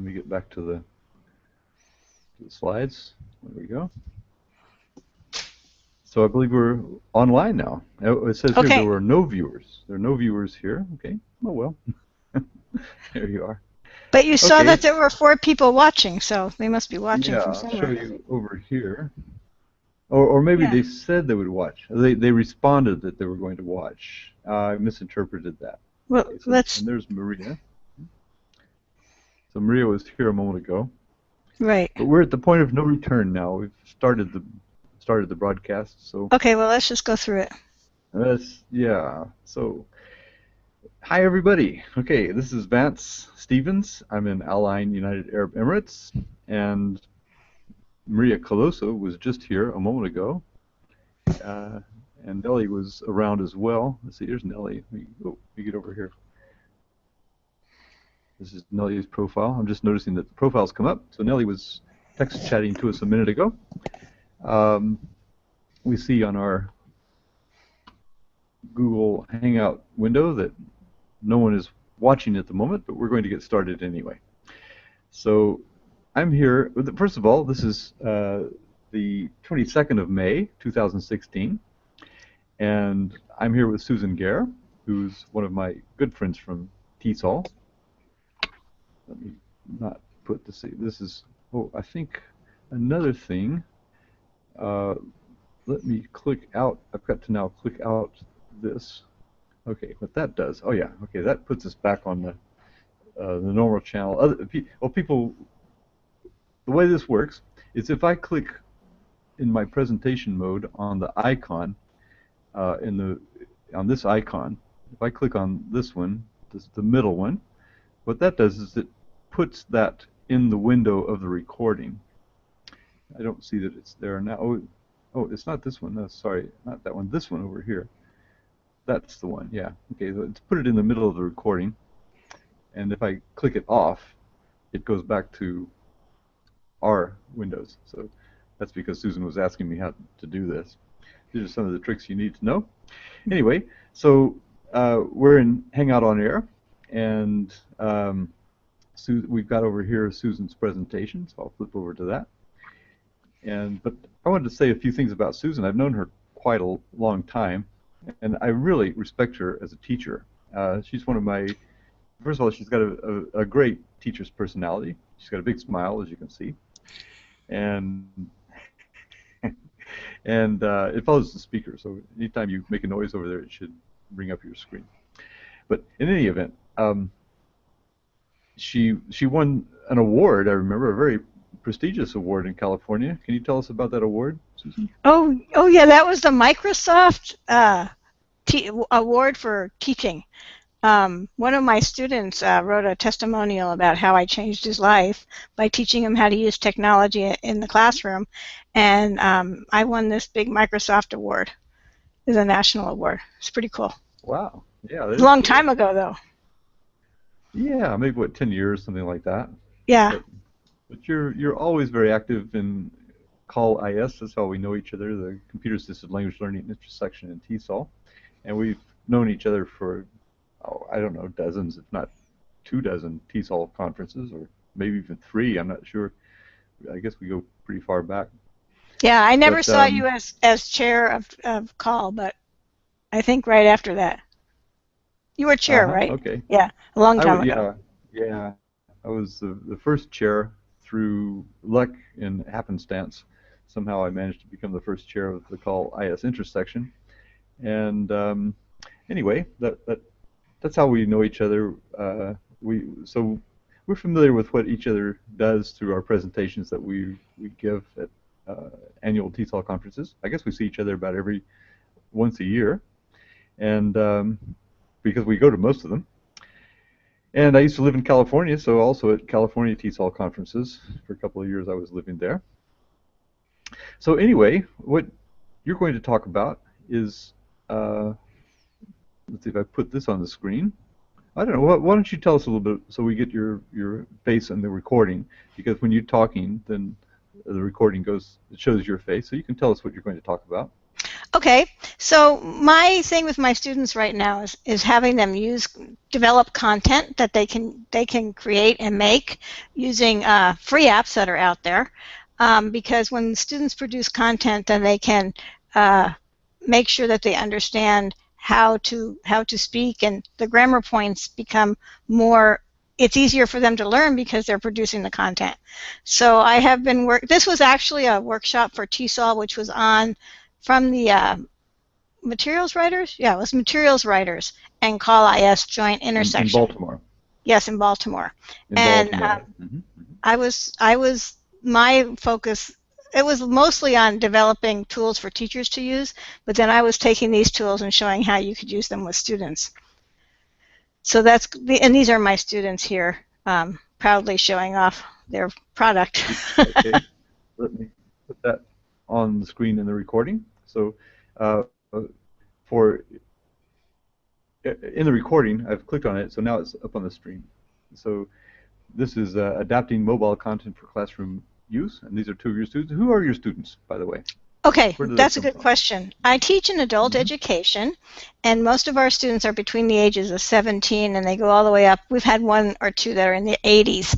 let me get back to the slides. There we go. So I believe we're online now. It says here there were no viewers. There are no viewers here. Okay. Oh, well. There you are. But you saw that there were 4 people watching, so they must be watching from somewhere. I'll show you over here. Or maybe they said they would watch. They responded that they were going to watch. I misinterpreted that. Well, let's... And there's Maria. So Maria was here a moment ago. Right. But we're at the point of no return now. We've started the broadcast. So. Okay, well, let's just go through it. So, hi everybody. Okay, this is Vance Stevens. I'm in Al-Ain, United Arab Emirates, and Maria Coloso was just here a moment ago, and Nellie was around as well. Let's see, here's Nellie. Let me get over here. This is Nellie's profile. I'm just noticing that the profiles come up. So Nellie was text chatting to us a minute ago. We see on our Google Hangout window that no one is watching at the moment, but we're going to get started anyway. So I'm here. First of all, this is the 22nd of May, 2016, and I'm here with Susan Gaer, who's one of my good friends from TESOL. Let me not put this. This is, I think another thing. Let me click out. I've got to now click out this. Okay, what that does. Oh yeah. Okay, that puts us back on the normal channel. People. The way this works is if I click in my presentation mode on the icon, on this icon, if I click on this one, the middle one, what that does is it puts that in the window of the recording. I don't see that it's there now. Oh, it's not this one. No, sorry, not that one. This one over here. That's the one. Yeah. Okay. So it's put it in the middle of the recording, and if I click it off, it goes back to our windows. So that's because Susan was asking me how to do this. These are some of the tricks you need to know. Anyway, so we're in Hangout on Air, and we've got over here Susan's presentation, so I'll flip over to that. But I wanted to say a few things about Susan. I've known her quite a long time, and I really respect her as a teacher. She's one of my, first of all, she's got a great teacher's personality. She's got a big smile, as you can see, and it follows the speaker. So anytime you make a noise over there, it should bring up your screen. But in any event, she won an award. I remember, a very prestigious award in California. Can you tell us about that award, Susan? Oh yeah, that was the Microsoft award for teaching. One of my students wrote a testimonial about how I changed his life by teaching him how to use technology in the classroom, and I won this big Microsoft award. It's a national award. It's pretty cool. Wow. Yeah. It's a long time ago, though. Yeah, maybe what, 10 years, something like that. Yeah. But you're always very active in Call IS. That's how we know each other, the Computer Assisted Language Learning Intersection in TESOL, and we've known each other for, I don't know, dozens, if not 24 TESOL conferences, or maybe even 3. I'm not sure. I guess we go pretty far back. Yeah, I never saw you as chair of Call, but I think right after that. You were chair, right? Okay. Yeah, a long time ago. Yeah. I was the first chair through luck and happenstance. Somehow I managed to become the first chair of the Call IS intersection. And anyway, that's how we know each other. So we're familiar with what each other does through our presentations that we give at annual TESOL conferences. I guess we see each other about once a year, and because we go to most of them. And I used to live in California, so also at California TESOL conferences. For a couple of years I was living there. So anyway, what you're going to talk about is, let's see if I put this on the screen. I don't know, why don't you tell us a little bit so we get your face on the recording, because when you're talking, then the recording it shows your face, so you can tell us what you're going to talk about. Okay, so my thing with my students right now is having them develop content that they can create and make using free apps that are out there, because when students produce content, then they can uh, make sure that they understand how to speak, and the grammar points become more. It's easier for them to learn because they're producing the content. So I have been This was actually a workshop for TESOL, which was on from the materials writers. Yeah, it was materials writers and Call IS joint In intersection. Baltimore. Yes, in Baltimore. In And Baltimore. I was my focus. It was mostly on developing tools for teachers to use, but then I was taking these tools and showing how you could use them with students. So and these are my students here, proudly showing off their product. Okay, let me put that on the screen in the recording. So uh, for in the recording, I've clicked on it, so now it's up on the screen. So this is adapting mobile content for classroom use, and these are two of your students. Who are your students, by the way? Okay, Where do they that's a come good from? question. I teach in adult education, and most of our students are between the ages of 17, and they go all the way up. We've had one or two that are in the 80s.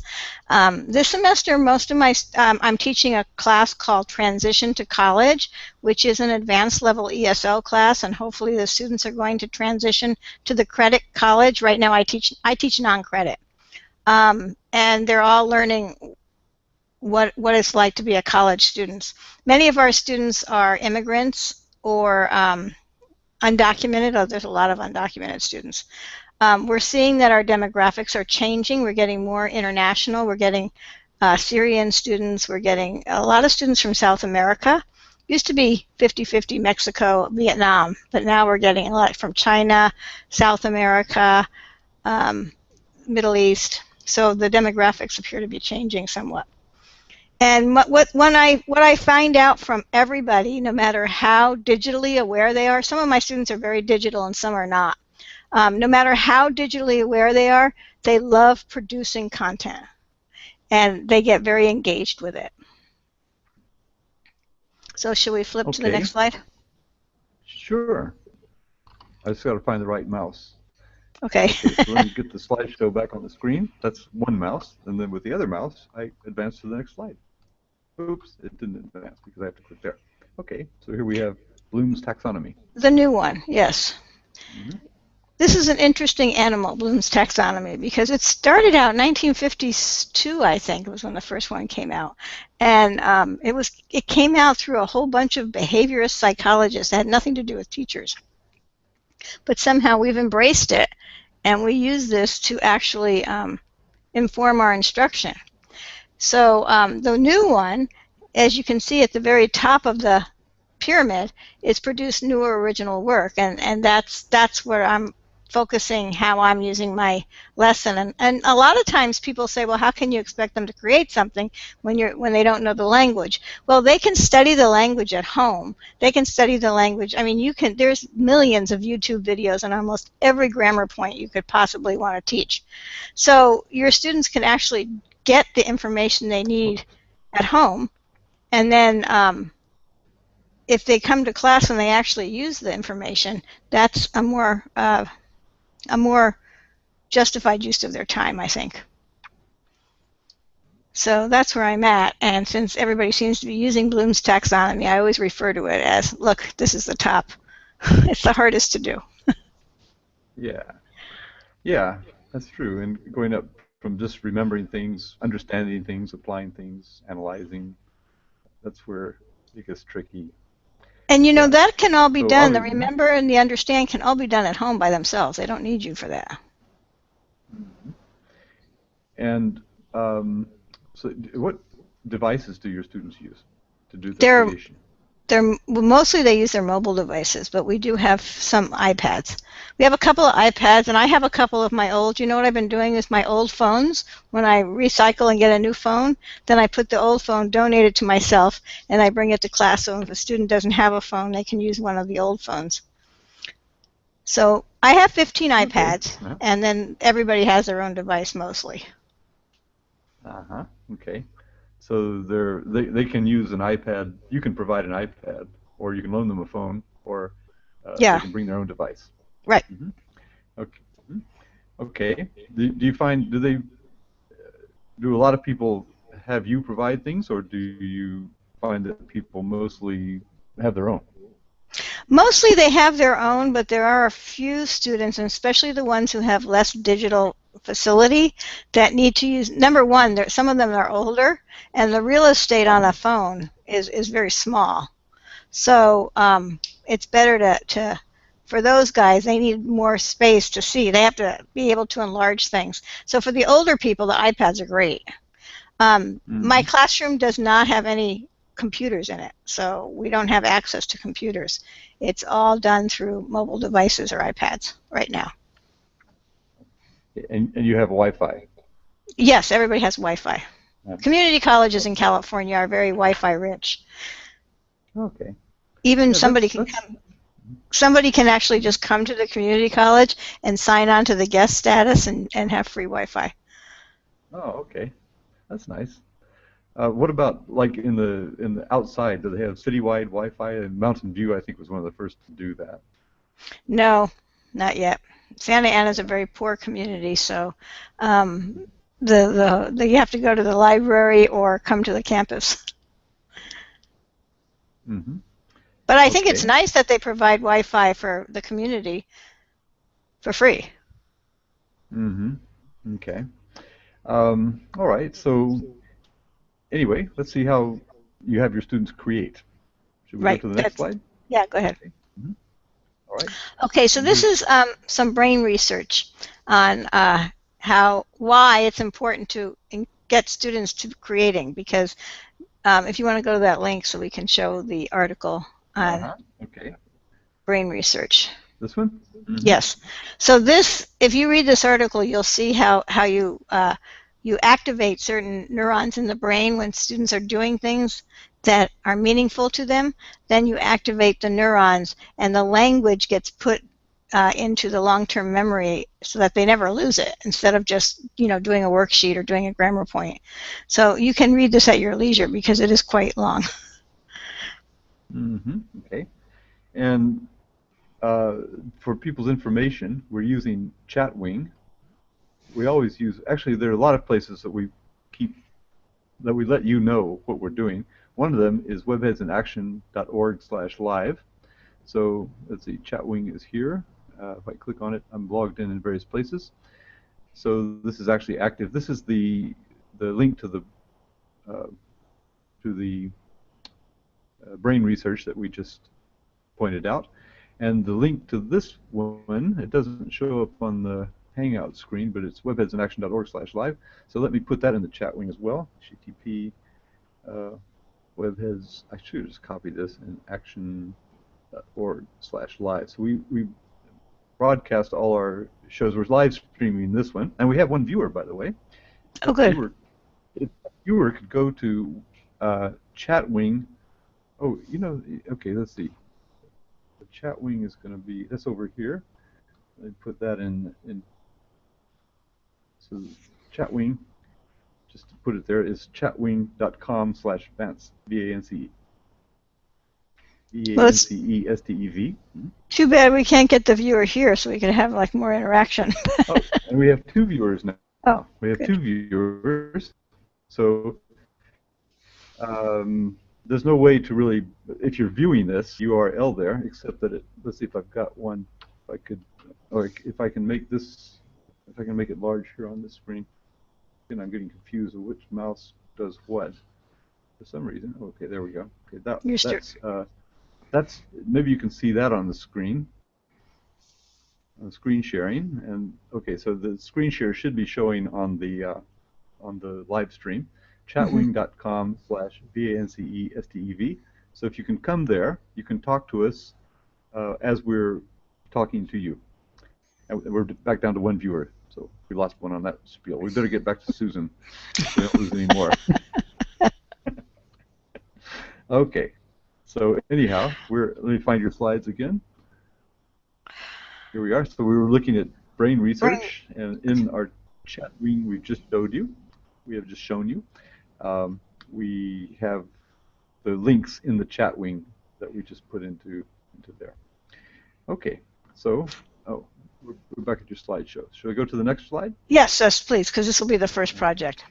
This semester, I'm teaching a class called Transition to College, which is an advanced level ESL class, and hopefully the students are going to transition to the credit college. Right now, I teach non-credit, and they're all learning what it's like to be a college student. Many of our students are immigrants or undocumented. Oh, there's a lot of undocumented students. We're seeing that our demographics are changing. We're getting more international. We're getting Syrian students. We're getting a lot of students from South America. Used to be 50-50 Mexico, Vietnam, but now we're getting a lot from China, South America, Middle East. So the demographics appear to be changing somewhat. And what I find out from everybody, no matter how digitally aware they are, some of my students are very digital and some are not. No matter how digitally aware they are, they love producing content, and they get very engaged with it. So should we flip to the Okay, next slide? sure. I just got to find the right mouse. Okay. Okay, so let me get the slideshow back on the screen. That's one mouse, and then with the other mouse, I advance to the next slide. Oops, it didn't advance because I have to click there. Okay, so here we have Bloom's taxonomy. The new one, yes. Mm-hmm. This is an interesting animal, Bloom's taxonomy, because it started out in 1952, I think, was when the first one came out. And it came out through a whole bunch of behaviorist psychologists that had nothing to do with teachers. But somehow we've embraced it, and we use this to actually inform our instruction. So the new one, as you can see at the very top of the pyramid, is produce newer original work, and that's where I'm focusing how I'm using my lesson. And a lot of times people say, well, how can you expect them to create something when they don't know the language? Well, they can study the language at home. They can study the language. I mean, there's millions of YouTube videos on almost every grammar point you could possibly want to teach. So your students can actually get the information they need at home, and then if they come to class and they actually use the information, that's a more justified use of their time, I think. So that's where I'm at, and since everybody seems to be using Bloom's taxonomy, I always refer to it as, look, this is the top. It's the hardest to do. Yeah, that's true. And going up from just remembering things, understanding things, applying things, analyzing, that's where it gets tricky. And Yeah. that can all be So done. The obviously, remember and the understand can all be done at home by themselves. They don't need you for that. and so what devices do your students use to do the They're creation? mostly they use their mobile devices, but we do have some iPads. We have a couple of iPads, and I have a couple of my old. You know what I've been doing with my old phones? When I recycle and get a new phone, then I put the old phone, donate it to myself, and I bring it to class. So if a student doesn't have a phone, they can use one of the old phones. So I have 15 Okay. iPads, and then everybody has their own device mostly. Okay. So they can use an iPad. You can provide an iPad, or you can loan them a phone, or they Yeah, can bring their own device. right. Hmm. Okay. Mhm. Okay. Do you find do a lot of people have you provide things, or do you find that people mostly have their own? Mostly they have their own, but there are a few students, and especially the ones who have less digital facility, that need to use, number one, some of them are older, and the real estate on a phone is very small. So it's better for those guys, they need more space to see. They have to be able to enlarge things. So for the older people, the iPads are great. My Hmm. classroom does not have any computers in it, so we don't have access to computers. It's all done through mobile devices or iPads right now. And you have Wi-Fi. Yes, everybody has Wi-Fi. Yeah. Community colleges in Okay. California are very Wi-Fi rich. Okay. Even Yeah, that's. somebody can actually just come to the community college and sign on to the guest status and have free Wi-Fi. Oh, okay. That's nice. What about like in the outside? Do they have citywide Wi-Fi? And Mountain View, I think, was one of the first to do that. No, not yet. Santa Ana is a Yeah. very poor community, so um, you have to go to the library or come to the campus. Hmm. But I think it's Okay. nice that they provide Wi-Fi for the community for free. Hmm. Okay. All right. So anyway, let's see how you have your students create. Should we go Right. to the next slide? Yeah. Go ahead. Okay. Hmm. All right. Okay, so this You. is some brain research on why it's important to get students to creating, because if you want to go to that link so we can show the article on Uh-huh. Okay. brain research. This one? Hmm. Yes. So this, if you read this article, you'll see how you activate certain neurons in the brain when students are doing things that are meaningful to them. Then you activate the neurons, and the language gets put into the long-term memory so that they never lose it, instead of just doing a worksheet or doing a grammar point. So you can read this at your leisure because it is quite long. Hmm. Okay. And uh, for people's information, we're using Chatwing. We always use, actually, there are a lot of places keep that we let you know what we're doing. One of them is webheadsinAction.org/live. So let's see, Chatwing is here. If I click on it, I'm logged in various places. So this is actually active. This is the link uh, to the brain research that we just pointed out. And the link to this one, it doesn't show up on the Hangout screen, but it's webheadsinAction.org/live. So let me put that in the chat wing as well. HTTP uh, webheads. I should just copy this in action.org/live. So we broadcast all our shows. We're live streaming this one, and we have one viewer, by the way. Oh, That good. viewer, if that viewer could go to Chatwing. Oh, okay. Let's see. The chat wing is going to be that's over here. Let me put that in. So chat wing, just to put it there, is chatwing.com/Vance, V-A-N-C-E, Well, it's V-A-N-C-E-S-T-E-V. too bad we can't get the viewer here so we can have like more interaction. Oh, and we have two viewers now. Oh, We have good. two viewers. So there's no way to really, if you're viewing this URL there, except that let's see if I've got one, if I could, or if I can make this, if I can make it large here on this screen. And I'm getting confused with which mouse does what for some reason. Okay, there we go. Okay, You're st- that's maybe you can see that on the screen, screen sharing. And okay, so the screen share should be showing on the live stream, mhm. chatwing.com/VANCESTEV. So if you can come there, you can talk to us as we're talking to you. And we're back down to one viewer, so we lost one on that spiel. We better get back to Susan so we don't lose any more. Okay, so anyhow, let me find your slides again. Here we are. So we were looking at brain Brain. research, and in our chat room we just showed you, we have just shown you, we have the links in the chat wing that we just put into into there. Okay, so, oh, we're back at your slideshow. Should we go to the next slide? Yes, yes, please, because this will be the first project.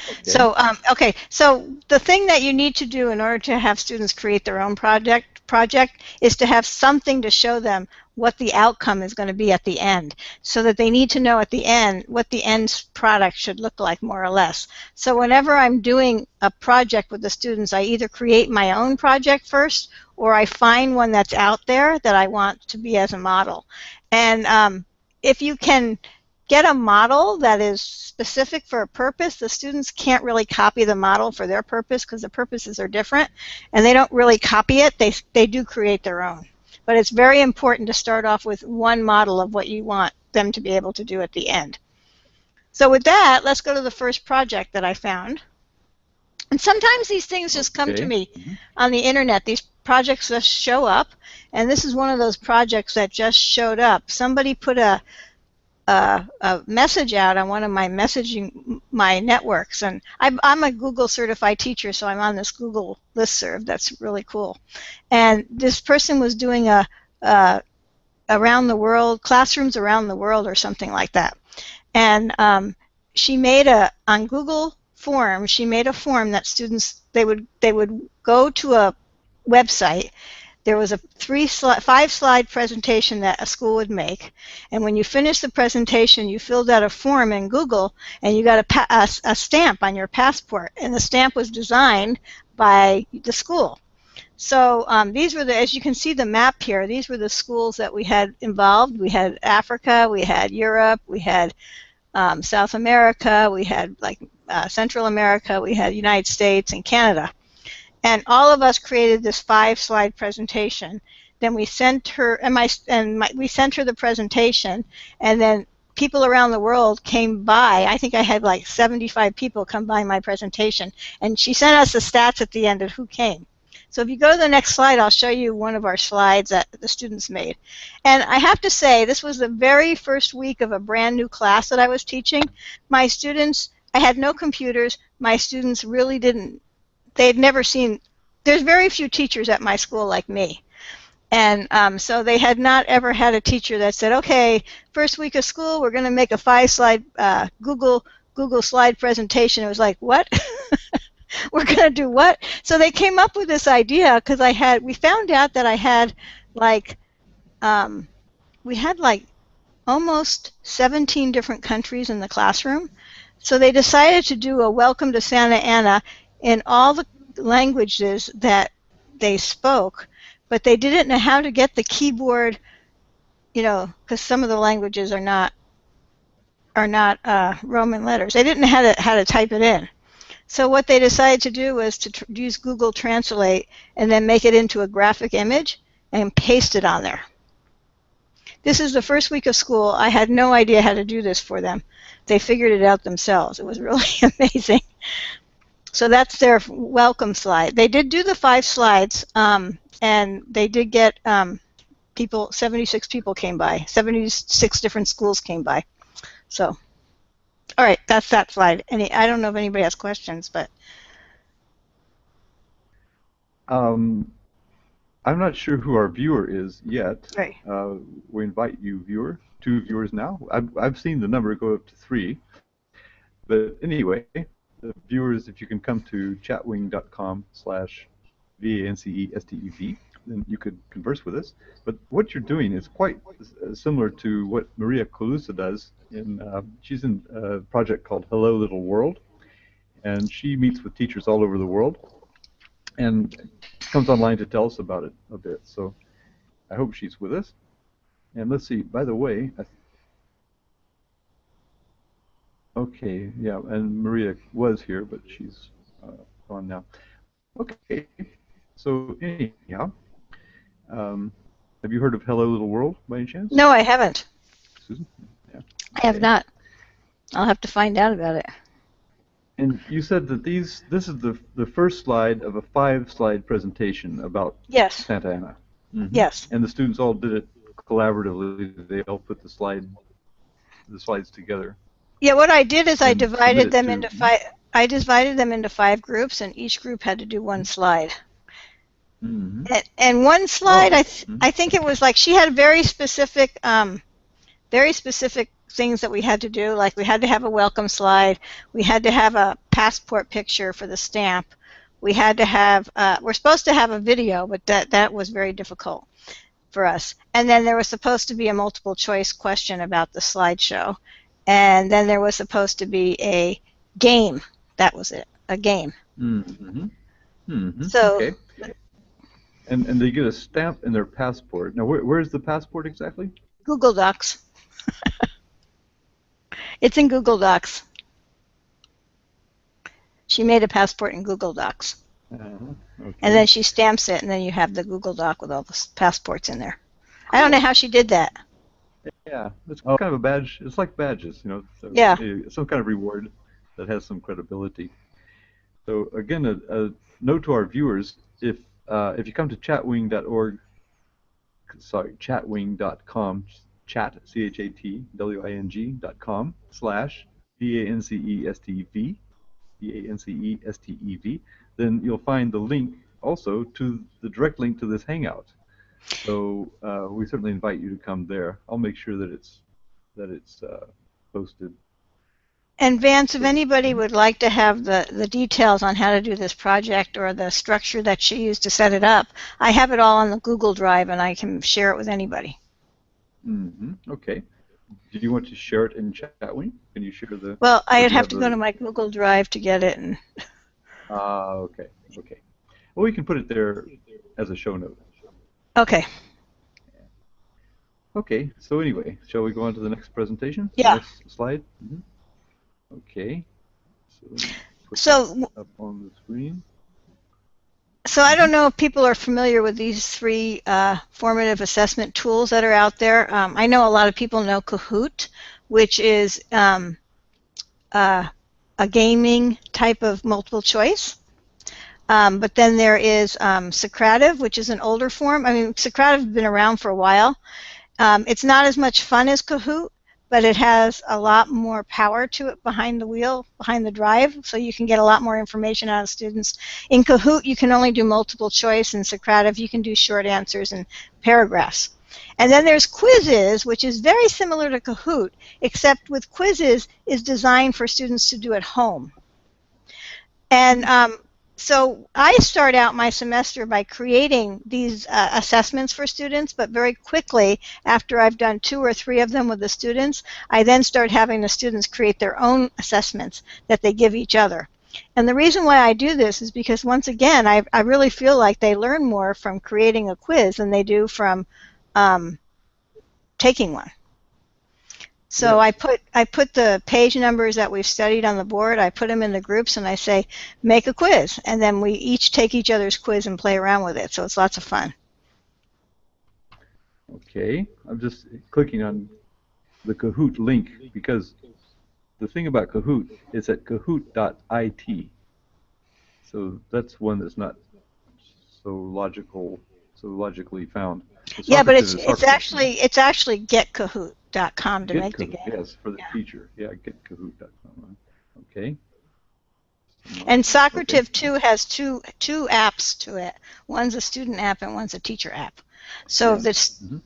Okay. So, okay, so the thing that you need to do in order to have students create their own project is to have something to show them what the outcome is going to be at the end, so that they need to know at the end what the end product should look like, more or less. So whenever I'm doing a project with the students, I either create my own project first, or I find one that's out there that I want to be as a model. And if you can get a model that is specific for a purpose, the students can't really copy the model for their purpose because the purposes are different, and they don't really copy it. They do create their own. But it's very important to start off with one model of what you want them to be able to do at the end. So with that, let's go to the first project that I found. And sometimes these things just come to me on the internet. These projects just show up, and this is one of those projects that just showed up. Somebody put a message out on one of my my networks, and I'm a Google certified teacher, so I'm on this Google listserv. That's really cool. And this person was doing a around the world, classrooms around the world or something like that. And she made on Google Forms, she made a form that students, they would go to a website. There was a 5-slide presentation that a school would make, and when you finished the presentation, you filled out a form in Google, and you got a stamp on your passport, and the stamp was designed by the school. So these were as you can see the map here, these were the schools that we had involved. We had Africa, we had Europe, we had South America, we had Central America, we had United States and Canada. And all of us created this 5-slide presentation. Then we sent her, we sent her the presentation, and then people around the world came by. I think I had 75 people come by my presentation, and she sent us the stats at the end of who came. So if you go to the next slide, I'll show you one of our slides that the students made. And I have to say, this was the very first week of a brand new class that I was teaching. My students, I had no computers. My students really didn't. They'd never seen, there's very few teachers at my school like me. And so they had not ever had a teacher that said, okay, first week of school, we're going to make a 5-slide Google slide presentation. It was like, what? We're going to do what? So they came up with this idea because we found out that I had we had almost 17 different countries in the classroom. So they decided to do a welcome to Santa Ana in all the languages that they spoke, but they didn't know how to get the keyboard, because some of the languages are not Roman letters. They didn't know how to type it in. So what they decided to do was to use Google Translate and then make it into a graphic image and paste it on there. This is the first week of school. I had no idea how to do this for them. They figured it out themselves. It was really amazing. So that's their welcome slide. They did do the 5 slides, and they did get 76 people came by. 76 different schools came by. So, all right, that's that slide. I don't know if anybody has questions, but. I'm not sure who our viewer is yet. Right. We invite you, viewer. 2 viewers now. I've seen the number go up to 3. But anyway, the viewers, if you can come to chatwing.com/VANCESTEV, then you could converse with us. But what you're doing is quite similar to what Maria Colusa does. She's in a project called Hello Little World, and she meets with teachers all over the world and comes online to tell us about it a bit. So I hope she's with us. And let's see, by the way, okay, yeah, and Maria was here, but she's gone now. Okay, so anyhow, have you heard of Hello Little World by any chance? No, I haven't. Susan? Yeah. I have not. I'll have to find out about it. And you said that this is the first slide of a 5-slide presentation about Santa Ana. Mm-hmm. Yes. And the students all did it collaboratively. They all put the slides together. Yeah, what I did is I divided them into 5. I divided them into 5 groups, and each group had to do 1 slide. Mm-hmm. And one slide, Oh. I think it was like she had very specific things that we had to do. Like we had to have a welcome slide. We had to have a passport picture for the stamp. We had to have, we're supposed to have a video, but that was very difficult for us. And then there was supposed to be a multiple choice question about the slideshow. And then there was supposed to be a game. That was it, a game. Mm-hmm. Mm-hmm. So Okay. And they get a stamp in their passport. Now, where's the passport exactly? Google Docs. It's in Google Docs. She made a passport in Google Docs. Okay. And then she stamps it, and then you have the Google Doc with all the passports in there. Cool. I don't know how she did that. Yeah, it's kind of a badge. It's like badges, you know. So yeah. Some kind of reward that has some credibility. So again, a note to our viewers: if you come to chatwing.org, sorry, chatwing.com, chat chatwing.com/DANCESTV, then you'll find the link also to the direct link to this Hangout. So we certainly invite you to come there. I'll make sure that it's posted. And Vance, if anybody would like to have the details on how to do this project or the structure that she used to set it up, I have it all on the Google Drive, and I can share it with anybody. Mm-hmm. Okay. Do you want to share it in Chatwing? Can you share the? Well, I'd have to go to my Google Drive to get it. And okay. Okay. Well, we can put it there as a show note. Okay. Okay. So anyway, shall we go on to the next presentation? Yeah. The next slide. Mm-hmm. Okay. So up on the screen. So I don't know if people are familiar with these three formative assessment tools that are out there. I know a lot of people know Kahoot, which is a gaming type of multiple choice. But then there is Socrative, which is an older form. I mean, Socrative has been around for a while. It's not as much fun as Kahoot, but it has a lot more power to it behind the wheel, behind the drive, so you can get a lot more information out of students. In Kahoot, you can only do multiple choice. In Socrative, you can do short answers and paragraphs. And then there's Quizzes, which is very similar to Kahoot, except with Quizzes is designed for students to do at home. And so I start out my semester by creating these assessments for students, but very quickly, after I've done 2 or 3 of them with the students, I then start having the students create their own assessments that they give each other. And the reason why I do this is because, once again, I really feel like they learn more from creating a quiz than they do from taking one. So yes. I put the page numbers that we've studied on the board, I put them in the groups, and I say, make a quiz. And then we each take each other's quiz and play around with it. So it's lots of fun. Okay. I'm just clicking on the Kahoot link because the thing about Kahoot is at kahoot.it. So that's one that's not so logically found. Yeah, but it's actually getkahoot.com to make the game. Yes, for the teacher. Yeah, getkahoot.com. Okay. And Socrative too has two apps to it. One's a student app and one's a teacher app. So if the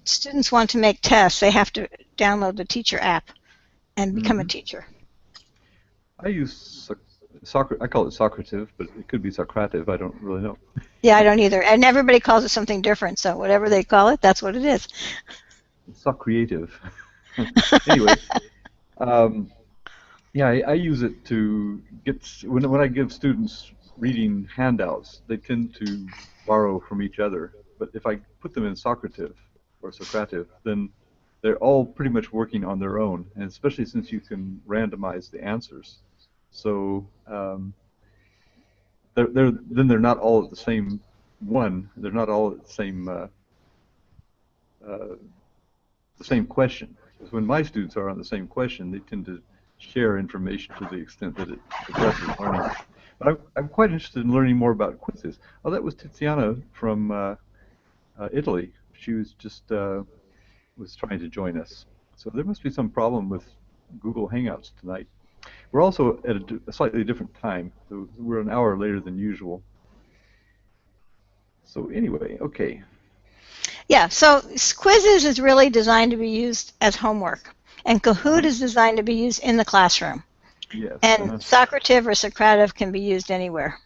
students want to make tests, they have to download the teacher app and become a teacher. I use I call it Socrative, but it could be Socrative. I don't really know. Yeah, I don't either. And everybody calls it something different, so whatever they call it, that's what it is. It's so creative. Anyway, yeah, I use it to get, when I give students reading handouts, they tend to borrow from each other. But if I put them in Socrative or Socrative, then they're all pretty much working on their own, and especially since you can randomize the answers. So they're not all at the same one. They're not all at the same question. Because when my students are on the same question, they tend to share information to the extent that it addresses learning. But I'm quite interested in learning more about quizzes. Oh, that was Tiziana from Italy. She was just was trying to join us. So there must be some problem with Google Hangouts tonight. We're also at a slightly different time. So we're an hour later than usual. So anyway, okay. Yeah, so quizzes is really designed to be used as homework, and Kahoot is designed to be used in the classroom. Yes. And Socrative or Socrative can be used anywhere.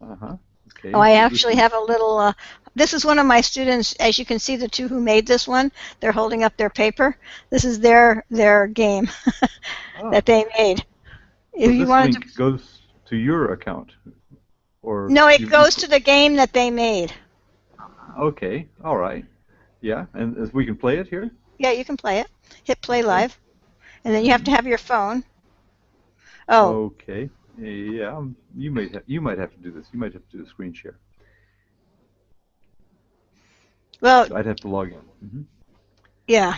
Okay. Oh, I So actually have a little, this is one of my students. As you can see, the two who made this one, they're holding up their paper. This is their game that they made. So If you this wanted to, link goes to your account, or no, it you goes to the game that they made. okay, all right. Yeah, and as we can play it here? Yeah, you can play it. Hit play Okay. live. And then you have to have your phone. Oh, Okay. Yeah, you might have to do this. You might have to do a screen share. well, So I'd have to log in. yeah.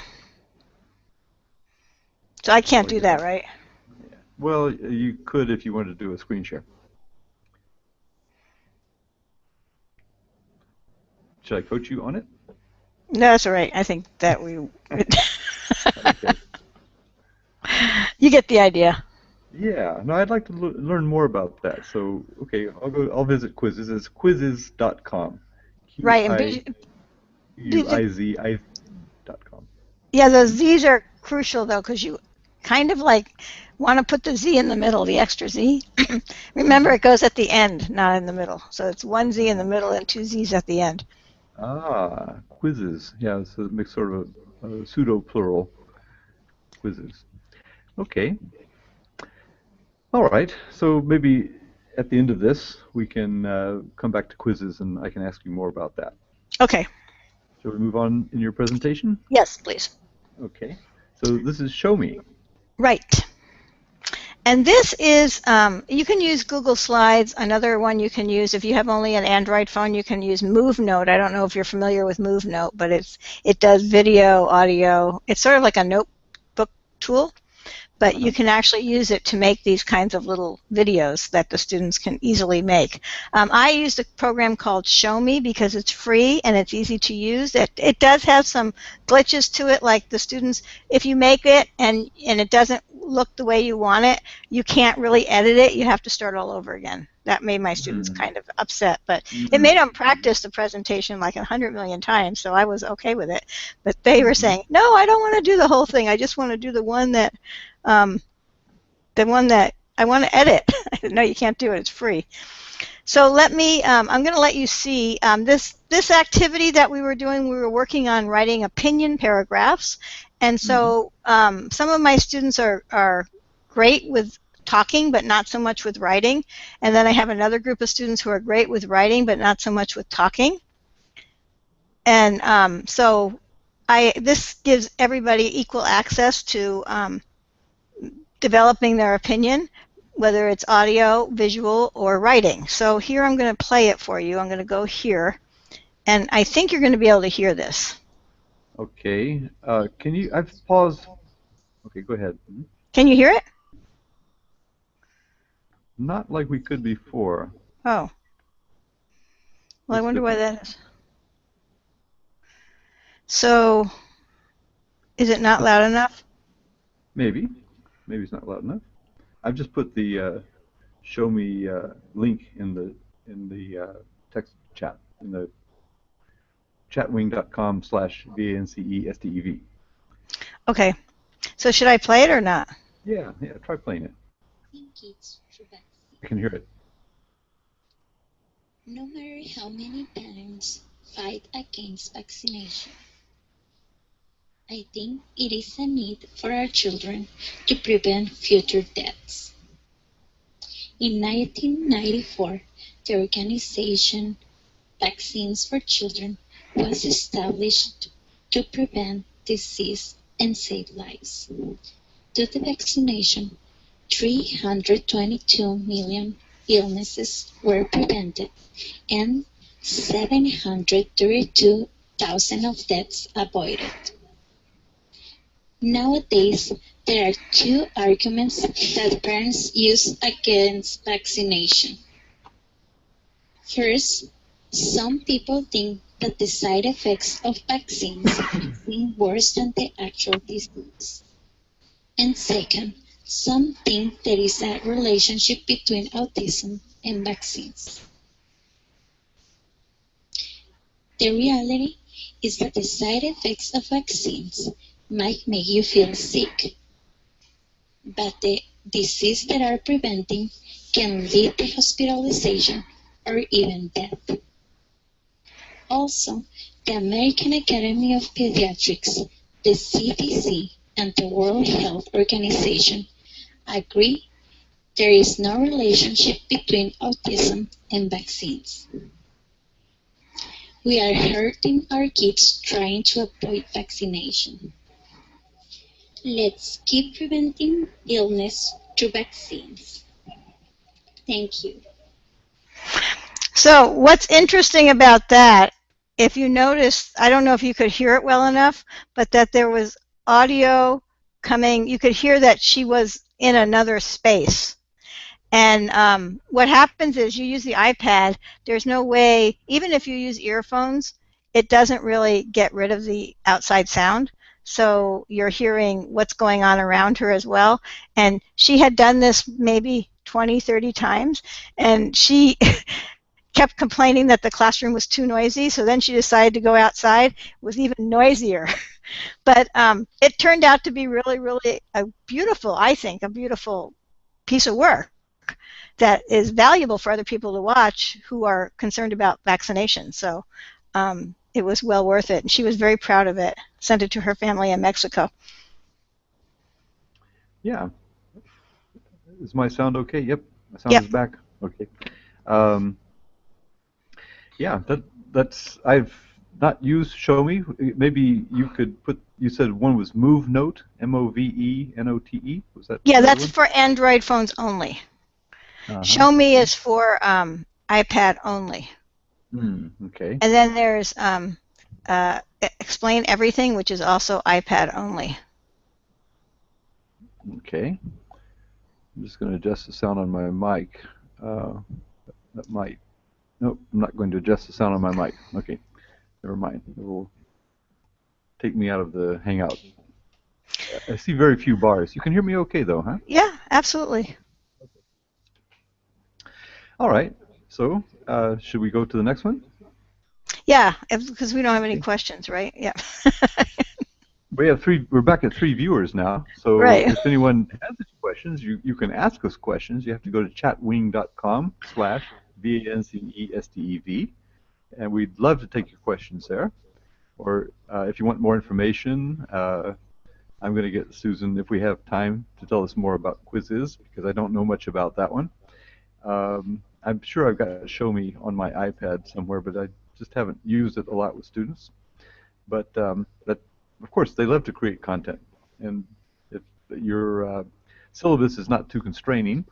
So I So can't I do guess that, right? yeah. Well, you could if you wanted to do a screen share. Should I coach you on it? No, that's all right. I think that we. Okay. You get the idea. Yeah, no, I'd like to learn more about that. So, okay, I'll visit Quizzes. It's quizzes.com. Right, and Quiuizi.com. yeah, those Z's are crucial though, because you kind of like want to put the Z in the middle, the extra Z. Remember, it goes at the end, not in the middle. So it's one Z in the middle and two Z's at the end. Quizzes. Yeah, so it makes sort of a pseudo plural. Quizzes. Okay. All right. So maybe at the end of this, we can come back to quizzes and I can ask you more about that. Okay. Shall we move on in your presentation? Yes, please. Okay. So this is Show Me. Right. And this is, you can use Google Slides. Another one you can use, if you have only an Android phone, you can use MoveNote. I don't know if you're familiar with MoveNote, but it does video, audio. It's sort of like a notebook tool, but you can actually use it to make these kinds of little videos that the students can easily make. I used a program called Show Me because it's free and it's easy to use. It does have some glitches to it, like the students, if you make it and it doesn't look the way you want it, you can't really edit it. You have to start all over again. That made my students kind of upset, but it made them practice the presentation like 100 million times, so I was okay with it. But they were saying, no, I don't want to do the whole thing. I just want to do the one that I want to edit. I said, no, you can't do it. It's free. So let me, I'm going to let you see this activity that we were doing. We were working on writing opinion paragraphs. And so some of my students are great with talking, but not so much with writing. And then I have another group of students who are great with writing, but not so much with talking. And so this gives everybody equal access to developing their opinion, whether it's audio, visual, or writing. So here I'm going to play it for you. I'm going to go here, and I think you're going to be able to hear this. Okay. I've paused. Okay, go ahead. Can you hear it? Not like we could before. Oh. Well, I wonder why that is. So, is it not loud enough? Maybe. Maybe it's not loud enough. I've just put the Show Me link in the text chat, in the chatwing.com/VANCESTEV. Okay. So should I play it or not? Yeah, try playing it. I can hear it. No matter how many parents fight against vaccination, I think it is a need for our children to prevent future deaths. In 1994, the organization Vaccines for Children was established to prevent disease and save lives. Due to vaccination, 322 million illnesses were prevented and 732,000 of deaths avoided. Nowadays, there are two arguments that parents use against vaccination. First, some people think that the side effects of vaccines seem worse than the actual disease. And second, some think there is a relationship between autism and vaccines. The reality is that the side effects of vaccines might make you feel sick, but the disease that are preventing can lead to hospitalization or even death. Also, the American Academy of Pediatrics, the CDC, and the World Health Organization agree there is no relationship between autism and vaccines. We are hurting our kids trying to avoid vaccination. Let's keep preventing illness through vaccines. Thank you. So what's interesting about that, if you notice, I don't know if you could hear it well enough, but that there was audio coming, you could hear that she was in another space. And what happens is you use the iPad, there's no way, even if you use earphones, it doesn't really get rid of the outside sound. So you're hearing what's going on around her as well. And she had done this maybe 20, 30 times, and she kept complaining that the classroom was too noisy, so then she decided to go outside. It was even noisier. But it turned out to be really, really a beautiful, I think, a beautiful piece of work that is valuable for other people to watch who are concerned about vaccination. So it was well worth it. And she was very proud of it. Sent it to her family in Mexico. Yeah. Is my sound okay? Yep. My sound Yep. is back. Okay. Yeah, that's I've not used Show Me. Maybe you could put. You said one was Move Note, MOVENOTE. Was that? Yeah, the that's one? for Android phones only. Show Me Okay. is for iPad only. Okay. And then there's Explain Everything, which is also iPad only. Okay. I'm just going to adjust the sound on my mic. That might. Nope, I'm not going to adjust the sound on my mic. Okay. Never mind. It will take me out of the Hangout. I see very few bars. You can hear me okay, though, huh? Yeah, absolutely. All right. So, should we go to the next one? Yeah, because we don't have any Okay. questions, right? Yeah. We have three. We're back at 3 viewers now. So Right. if anyone has any questions, you can ask us questions. You have to go to chatwing.com/VANCESTEV, and we'd love to take your questions there. Or if you want more information, I'm going to get Susan, if we have time, to tell us more about quizzes, because I don't know much about that one. I'm sure I've got Show Me on my iPad somewhere, but I just haven't used it a lot with students. But of course, they love to create content, and if your syllabus is not too constraining,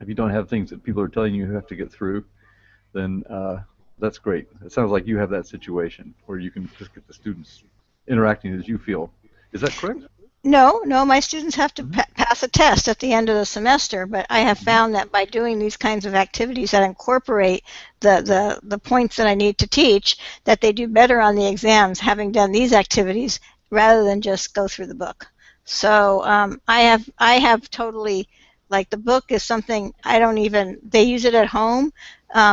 if you don't have things that people are telling you have to get through, then that's great. It sounds like you have that situation where you can just get the students interacting as you feel. Is that correct? No, my students have to pass a test at the end of the semester, but I have found that by doing these kinds of activities that incorporate the points that I need to teach, that they do better on the exams having done these activities rather than just go through the book. So I have totally, like, the book is something I don't even, they use it at home.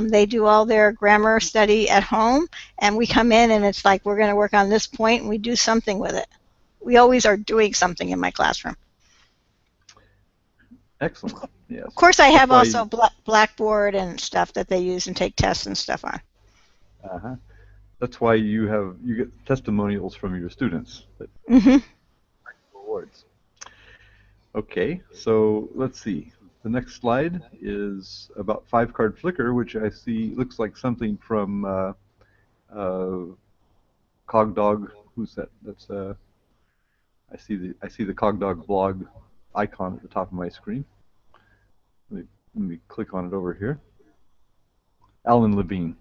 They do all their grammar study at home, and we come in and it's like, we're going to work on this point, and we do something with it. We always are doing something in my classroom. Excellent. Yes. Of course, I have That's why, also Blackboard and stuff that they use and take tests and stuff on. That's why you get testimonials from your students that awards. Okay, so let's see. The next slide is about Fivecard Flickr, which I see looks like something from Cogdog. Who's that? That's I see the Cogdog blog icon at the top of my screen. Let me click on it over here. Alan Levine.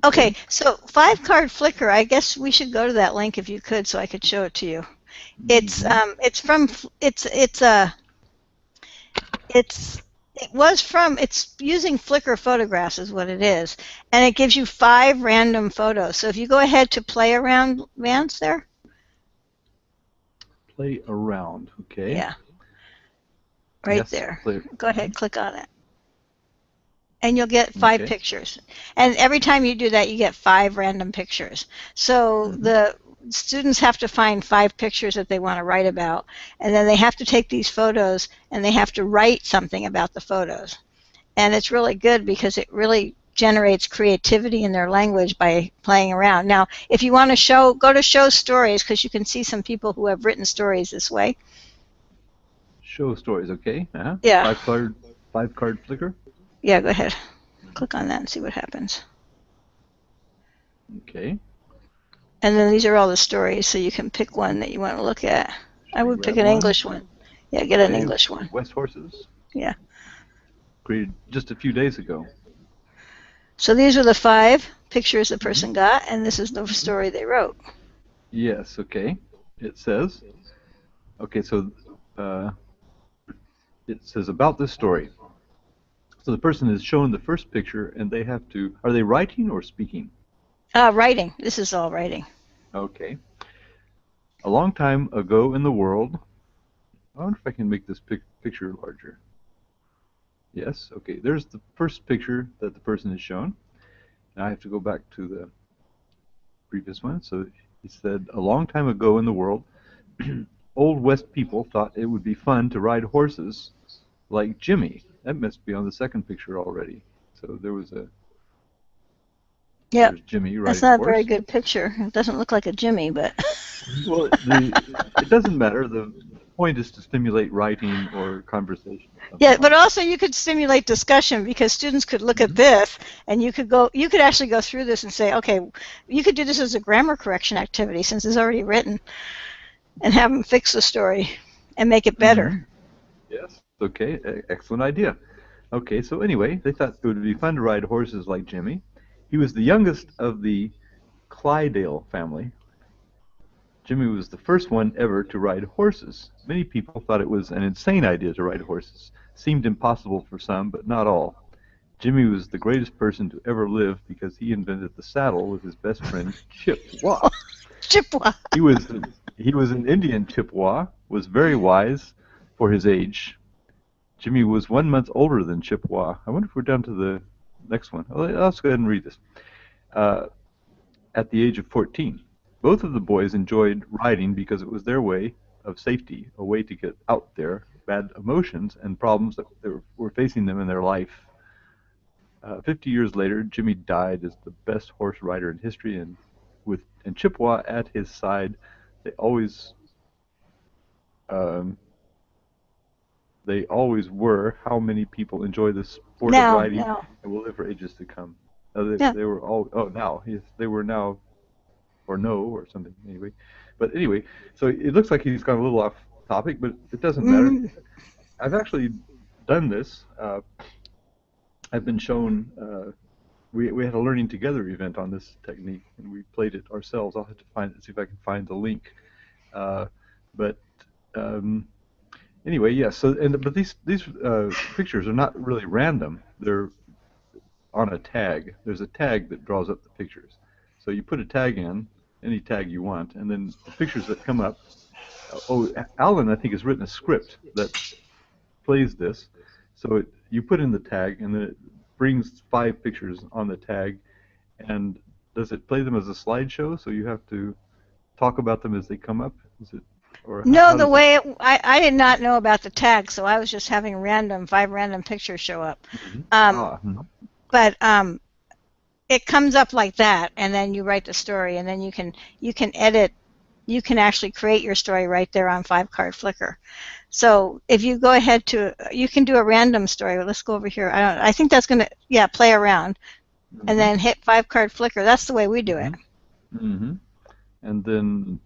Okay, so Fivecard Flickr, I guess we should go to that link if you could, so I could show it to you. It's using Flickr photographs is what it is, and it gives you 5 random photos. So if you go ahead to play around, Vance, there. Play around. Okay. Yeah. Right Yes, there. play. Go ahead, click on it. and you'll get 5 Okay. pictures. And every time you do that, you get 5 random pictures. So the students have to find 5 pictures that they want to write about, and then they have to take these photos and they have to write something about the photos. And it's really good because it really generates creativity in their language by playing around. Now, if you want to go to show stories, because you can see some people who have written stories this way. Show stories, okay. Yeah. Fivecard Flickr. Yeah, go ahead. Click on that and see what happens. Okay. And then these are all the stories, so you can pick one that you want to look at. I would pick an English one. Yeah, get an English one. West Horses. Yeah. Created just a few days ago. So these are the 5 pictures the person got, and this is the story they wrote. Yes, okay. It says, okay, so it says about this story. So the person is shown the first picture, and they have to, are they writing or speaking? Writing. This is all writing. Okay. A long time ago in the world, I wonder if I can make this picture larger. Yes, okay, there's the first picture that the person is shown. Now I have to go back to the previous one. So he said, a long time ago in the world, Old West people thought it would be fun to ride horses like Jimmy. That must be on the second picture already. So there was a... Yeah, there's Jimmy riding that's not a horse. very good picture. It doesn't look like a Jimmy, but... Well, it doesn't matter. The point is to stimulate writing or conversation. Yeah, but also you could stimulate discussion because students could look at this and you could actually go through this and say, okay, you could do this as a grammar correction activity since it's already written and have them fix the story and make it better. Yes, okay, excellent idea. Okay, so anyway, they thought it would be fun to ride horses like Jimmy. He was the youngest of the Clydale family. Jimmy was the first one ever to ride horses. Many people thought it was an insane idea to ride horses. Seemed impossible for some, but not all. Jimmy was the greatest person to ever live because he invented the saddle with his best friend Chippewa. Chippewa. He was an Indian Chippewa, was very wise for his age. Jimmy was 1 month older than Chippewa. I wonder if we're down to the next one. Let's go ahead and read this. At the age of 14. Both of the boys enjoyed riding because it was their way of safety, a way to get out their bad emotions and problems that were facing them in their life. 50 years later, Jimmy died as the best horse rider in history, and Chippewa at his side, they always were. How many people enjoy the sport of riding and will live for ages to come? They were all. Oh, now yes, they were now. Or no, or something, anyway. But anyway, so it looks like he's gone a little off topic, but it doesn't matter. I've actually done this. I've been shown, we had a Learning Together event on this technique, and we played it ourselves. I'll have to see if I can find the link. Anyway, yes. Yeah, but these pictures are not really random. They're on a tag. There's a tag that draws up the pictures. So you put a tag in, any tag you want, and then the pictures that come up. Alan, I think, has written a script that plays this. So you put in the tag, and then it brings 5 pictures on the tag. And does it play them as a slideshow? So you have to talk about them as they come up? No, the way I did not know about the tag, so I was just having 5 random pictures show up. But it comes up like that, and then you write the story, and then you can edit. You can actually create your story right there on Fivecard Flickr. So if you go ahead you can do a random story. Let's go over here. I think that's going to, play around, and then hit Fivecard Flickr. That's the way we do it. And then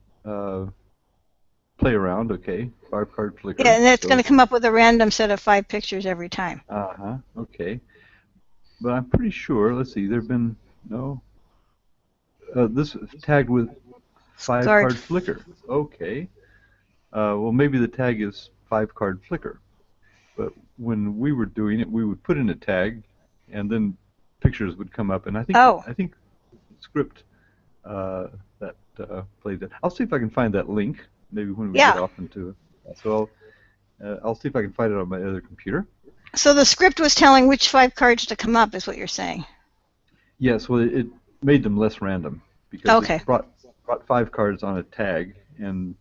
play around, okay. Fivecard Flickr. Yeah, and it's going to come up with a random set of 5 pictures every time. Okay. But I'm pretty sure, let's see, there have been, this is tagged with Fivecard Flickr. Okay. Well, maybe the tag is Fivecard Flickr. But when we were doing it, we would put in a tag, and then pictures would come up. And I think the script that played that. I'll see if I can find that link, maybe when we get off into it. So I'll see if I can find it on my other computer. So the script was telling which 5 cards to come up, is what you're saying. Yes, well, it made them less random because Okay. it brought 5 cards on a tag, and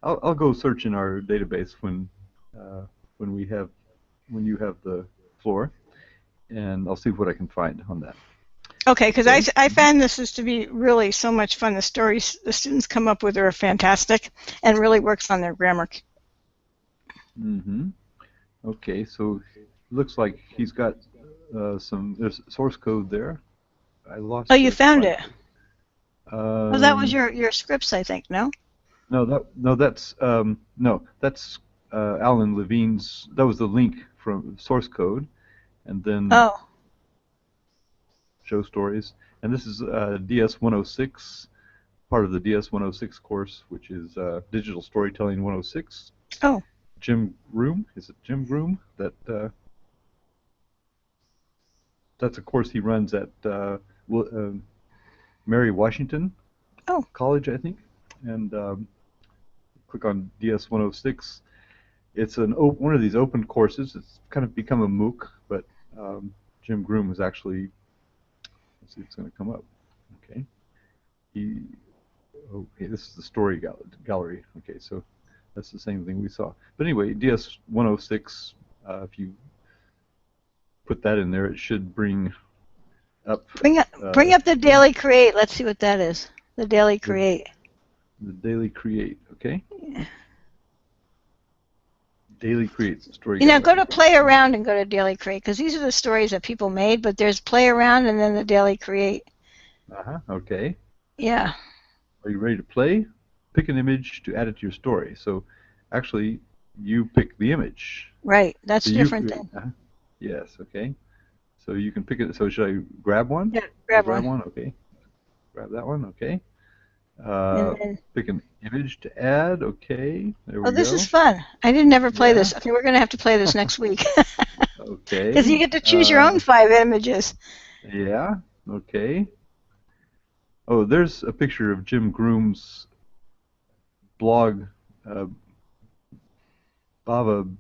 I'll go search in our database when you have the floor, and I'll see what I can find on that. Okay, because I found this is to be really so much fun. The stories the students come up with are fantastic and really works on their grammar. Mm-hmm. Okay, so looks like he's got there's source code there. I lost. Oh, you found it. Oh, that was your scripts, I think. No. that's Alan Levine's. That was the link from source code, and then show stories. And this is DS 106, part of the DS 106 course, which is Digital Storytelling 106. Oh. Jim Groom, is it Jim Groom? That's a course he runs at Mary Washington College, I think. And click on DS 106. It's one of these open courses. It's kind of become a MOOC, but Jim Groom is actually, let's see if it's going to come up. Okay. Okay, this is the story gallery. Okay, so that's the same thing we saw. But anyway, DS 106, if you put that in there, it should bring up... Bring up the Daily Create. Let's see what that is. The Daily Create. The Daily Create, okay? Yeah. Daily Create story. Go to Play Around and go to Daily Create, because these are the stories that people made, but there's Play Around and then the Daily Create. Okay. Yeah. Are you ready to play? Pick an image to add it to your story. So actually, you pick the image. Right. That's different then. Yes, okay. So you can pick it. So should I grab one? Yeah, grab one. Okay. Grab that one, okay. Pick an image to add, okay. There we go. Oh, this is fun. I didn't ever play this. Okay, we're going to have to play this next week. Okay. Because you get to choose your own 5 images. Yeah, okay. Oh, there's a picture of Jim Groom's blog, Bava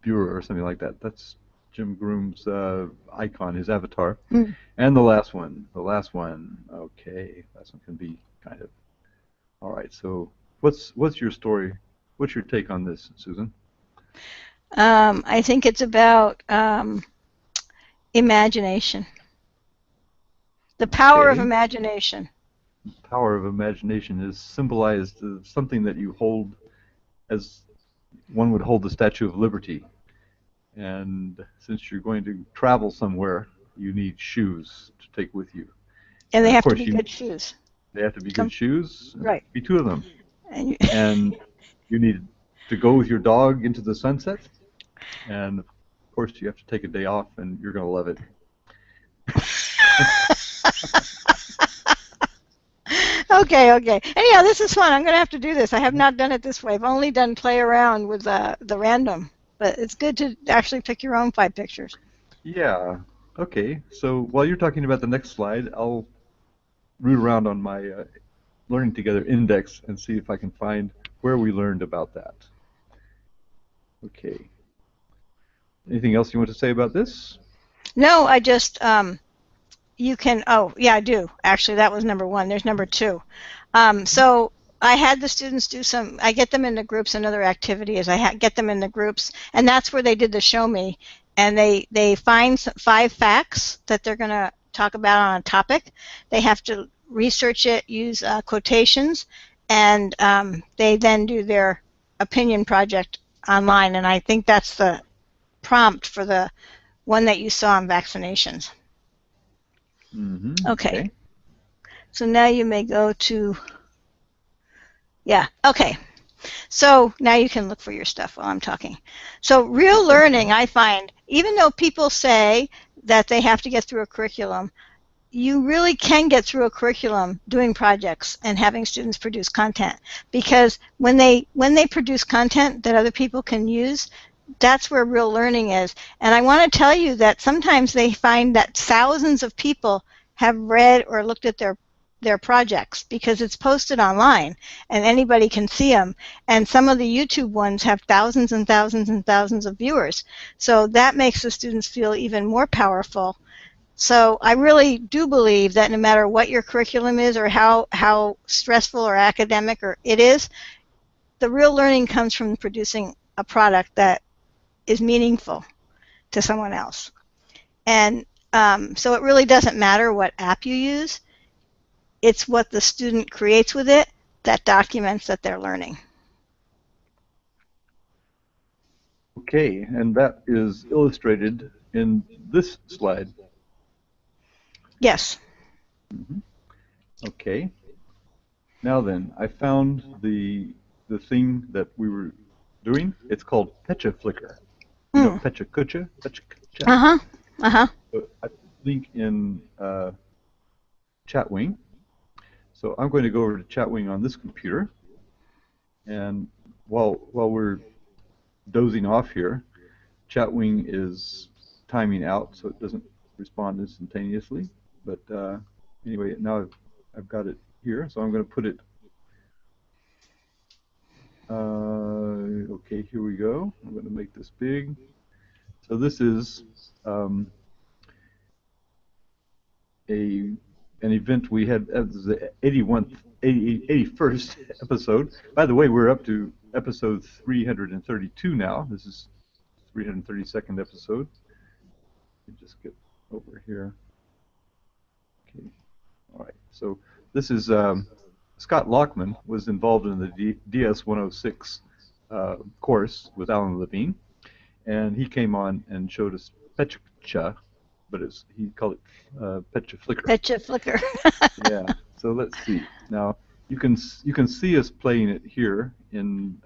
Bureau or something like that. That's Jim Groom's icon, his avatar. And the last one. Okay, last one can be kind of... All right, so what's your story? What's your take on this, Susan? I think it's about imagination. The power of imagination. The power of imagination is symbolized as something that you hold as one would hold the Statue of Liberty. And since you're going to travel somewhere, you need shoes to take with you. And they have to be good shoes. They have to be good shoes. Right. Be 2 of them. And you need to go with your dog into the sunset. And of course, you have to take a day off, and you're going to love it. Okay. Anyhow, this is fun. I'm going to have to do this. I have not done it this way. I've only done Play Around with the random. But it's good to actually pick your own 5 pictures. Yeah. Okay. So while you're talking about the next slide, I'll root around on my Learning2gether index and see if I can find where we learned about that. Okay. Anything else you want to say about this? No, I just, you can, oh, yeah, I do. Actually, that was number 1. There's number 2. So I had the students do I get them into groups, another activity is I get them into groups, and that's where they did the show me. And they find 5 facts that they're going to talk about on a topic. They have to research it, use quotations, and they then do their opinion project online. And I think that's the prompt for the one that you saw on vaccinations. Okay. So now you may go to, yeah, okay. So now you can look for your stuff while I'm talking. So real learning, I find, even though people say that they have to get through a curriculum, you really can get through a curriculum doing projects and having students produce content. Because when they produce content that other people can use, that's where real learning is. And I want to tell you that sometimes they find that thousands of people have read or looked at their their projects because it's posted online and anybody can see them. And some of the YouTube ones have thousands and thousands and thousands of viewers. So that makes the students feel even more powerful. So I really do believe that no matter what your curriculum is or how stressful or academic or it is, the real learning comes from producing a product that is meaningful to someone else. And so it really doesn't matter what app you use. It's what the student creates with it that documents that they're learning. Okay, and that is illustrated in this slide. Yes. Mm-hmm. Okay. Now then, I found the thing that we were doing. It's called Vechi Flickr. You know Vechi Kucha? Vechi Kucha? Uh-huh. Uh-huh. So I link in Chatwing. So I'm going to go over to Chatwing on this computer. And while we're dozing off here, Chatwing is timing out, so it doesn't respond instantaneously. But anyway, now I've got it here, so I'm going to put it. Okay, here we go. I'm going to make this big. So this is an event we had as the 81st episode. By the way, we're up to episode 332 now. This is 332nd episode. Let me just get over here. Okay. All right. So this is Scott Lockman was involved in the DS 106 course with Alan Levine, and he came on and showed us Vechi, but he called it Vechi Flickr. Vechi Flickr. Yeah. So let's see. Now you can see us playing it here in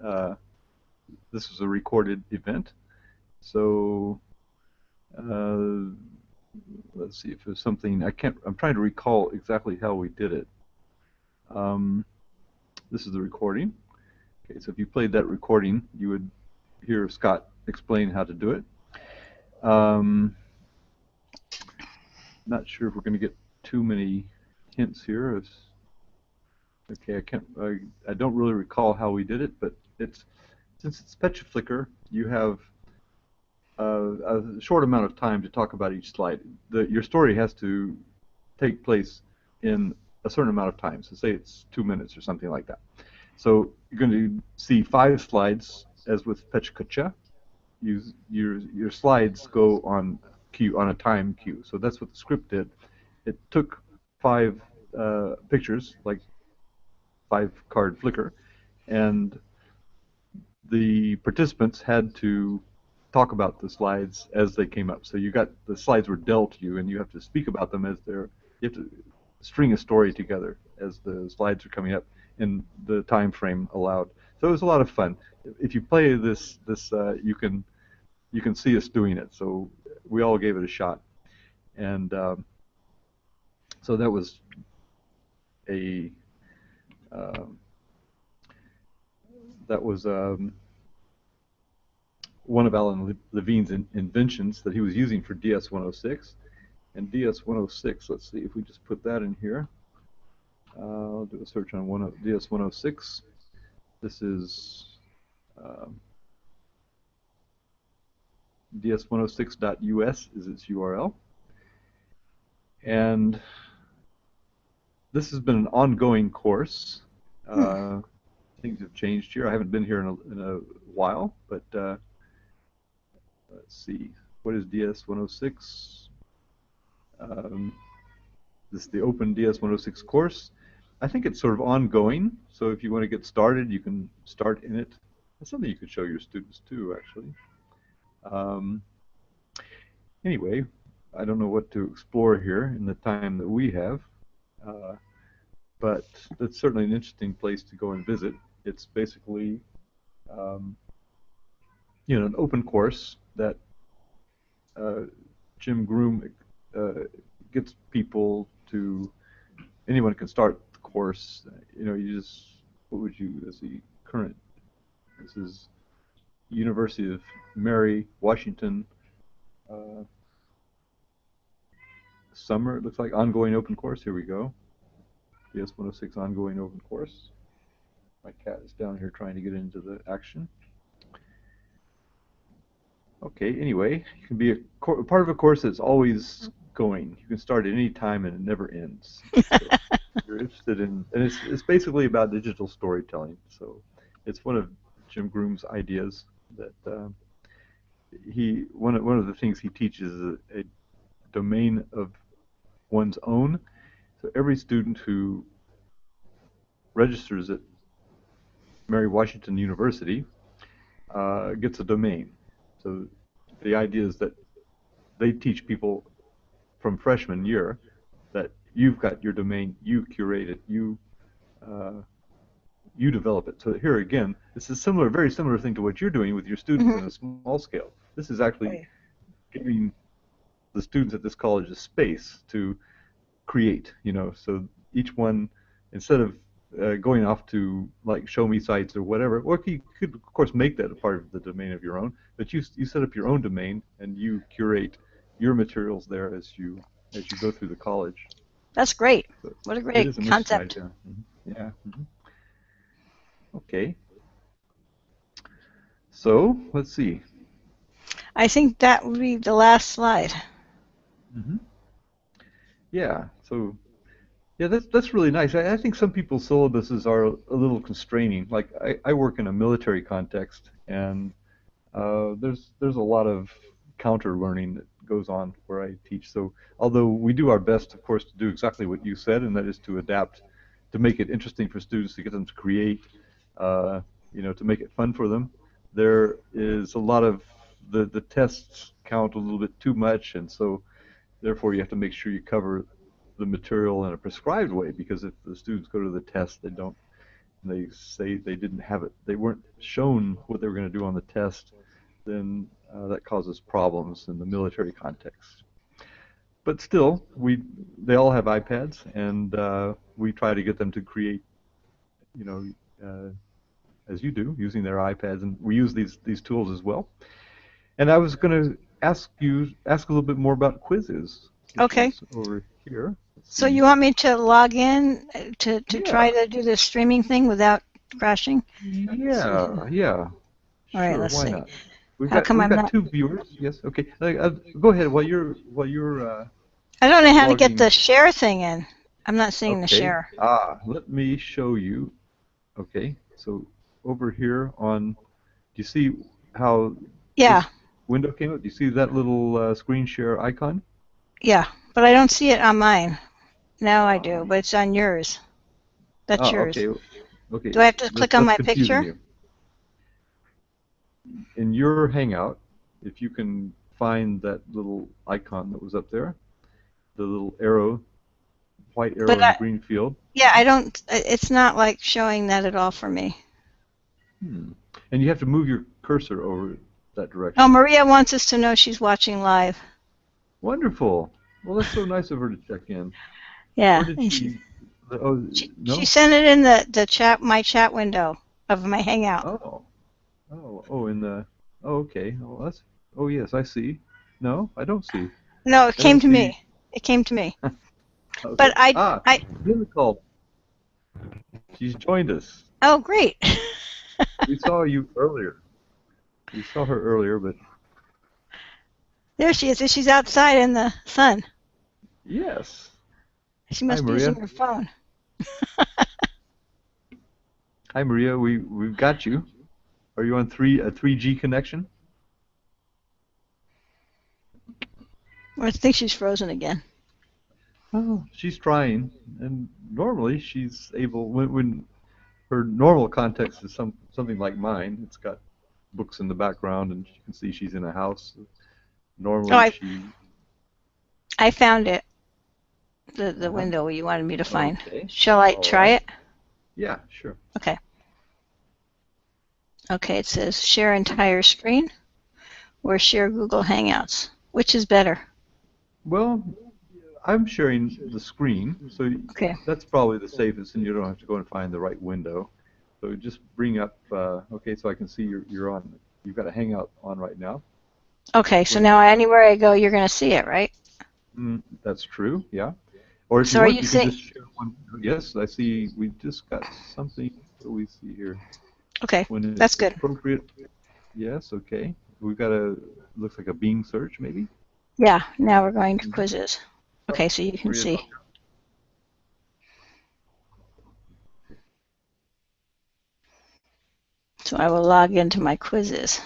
this was a recorded event. So let's see if there's something I'm trying to recall exactly how we did it. This is the recording. Okay, so if you played that recording, you would hear Scott explain how to do it. Not sure if we're going to get too many hints here. Okay, I don't really recall how we did it, but since it's Vechi Flickr, you have a short amount of time to talk about each slide. Your story has to take place in a certain amount of time. So say it's 2 minutes or something like that. So you're going to see 5 slides, as with Vechi Kucha. Your slides go on a time queue. So that's what the script did. It took 5 pictures, like Fivecard Flickr, and the participants had to talk about the slides as they came up. So the slides were dealt you, and you have to speak about them as you have to string a story together as the slides are coming up in the time frame allowed. So it was a lot of fun. If you play this, you can see us doing it. So we all gave it a shot, and so that was one of Alan Levine's inventions that he was using for DS 106. And DS 106, let's see if we just put that in here. I'll do a search on DS 106. This is ds106.us is its URL. And this has been an ongoing course. Things have changed here. I haven't been here in a while, but let's see. What is DS 106? This is the open DS 106 course. I think it's sort of ongoing, so if you want to get started, you can start in it. That's something you could show your students too, actually. Anyway, I don't know what to explore here in the time that we have, but it's certainly an interesting place to go and visit. It's basically, an open course that Jim Groom gets people to. Anyone can start the course. You just, what would you as the current? This is University of Mary Washington. Summer, it looks like ongoing open course. Here we go. BS 106 ongoing open course. My cat is down here trying to get into the action. Okay, anyway, it can be a part of a course that's always going. You can start at any time and it never ends. So you're interested in, and it's basically about digital storytelling. So it's one of Jim Groom's ideas that one of the things he teaches is a domain of one's own. So every student who registers at Mary Washington University gets a domain. So the idea is that they teach people from freshman year that you've got your domain, you curate it, you develop it. So here again, it's a very similar thing to what you're doing with your students in a small scale. This is actually giving the students at this college a space to create, so each one, instead of going off to like show me sites or whatever, or you could of course make that a part of the domain of your own, but you set up your own domain and you curate your materials there as you go through the college. That's great. So what a great concept. Yeah. Okay. So let's see. I think that would be the last slide. Yeah. So yeah, that's really nice. I think some people's syllabuses are a little constraining. Like I work in a military context, and there's a lot of counter learning that goes on where I teach. So although we do our best, of course, to do exactly what you said, and that is to adapt, to make it interesting for students, to get them to create, to make it fun for them, there is a lot of the tests count a little bit too much, and so therefore you have to make sure you cover the material in a prescribed way, because if the students go to the test, they say they didn't have it, they weren't shown what they were going to do on the test, then that causes problems in the military context. But still, they all have iPads, and we try to get them to create, as you do, using their iPads, and we use these tools as well. And I was going to ask a little bit more about quizzes. Okay. Over here. So you want me to log in to try to do this streaming thing without crashing? Yeah. All right, sure, let's why see. not? We've How come got I'm not? two viewers. Yes. Okay. Go ahead while you're. I don't know how to logging. get the share thing in. I'm not seeing the share. Let me show you. Okay. So over here on, do you see how this window came up? Do you see that little screen share icon? Yeah, but I don't see it on mine. Now I do, but it's on yours. That's yours. Okay. Do I have to click on my picture? You. In your Hangout, if you can find that little icon that was up there, the little arrow, white arrow in the green field. Yeah, I don't. It's not like showing that at all for me. And you have to move your cursor over that direction. Oh, Maria wants us to know she's watching live. Wonderful. Well, that's so nice of her to check in. Yeah. Where did she sent it in the chat, my chat window of my Hangout. Okay. Oh, yes, I see. No, I don't see. No, it came to me. It came to me. Okay. But I Nicole. She's joined us. Oh, great. We saw you earlier. We saw her earlier, but there she is. She's outside in the sun. Yes. She must be using her phone. Hi, Maria. We've got you. Are you on a 3G connection? I think she's frozen again. Oh, she's trying, and normally she's able, when her normal context is something like mine, it's got books in the background, and you can see she's in a house. Normally I found it, the window you wanted me to find. Okay. Shall I try it? Yeah, sure. Okay. Okay, it says share entire screen or share Google Hangouts. Which is better? Well, I'm sharing the screen, so that's probably the safest, and you don't have to go and find the right window. So just bring up, so I can see you're on. You've got a Hangout on right now. Okay, so now anywhere I go, you're going to see it, right? That's true, yeah. Or if So you are want, you you can saying? just share one. Yes, I see. We just got something. What do we see here? Okay, When that's it's good. appropriate. Yes. Okay. We've got looks like a Bing search, maybe. Yeah. Now we're going to Mhm. quizzes. Oh, Okay, so you can where is it? see. So I will log into my quizzes.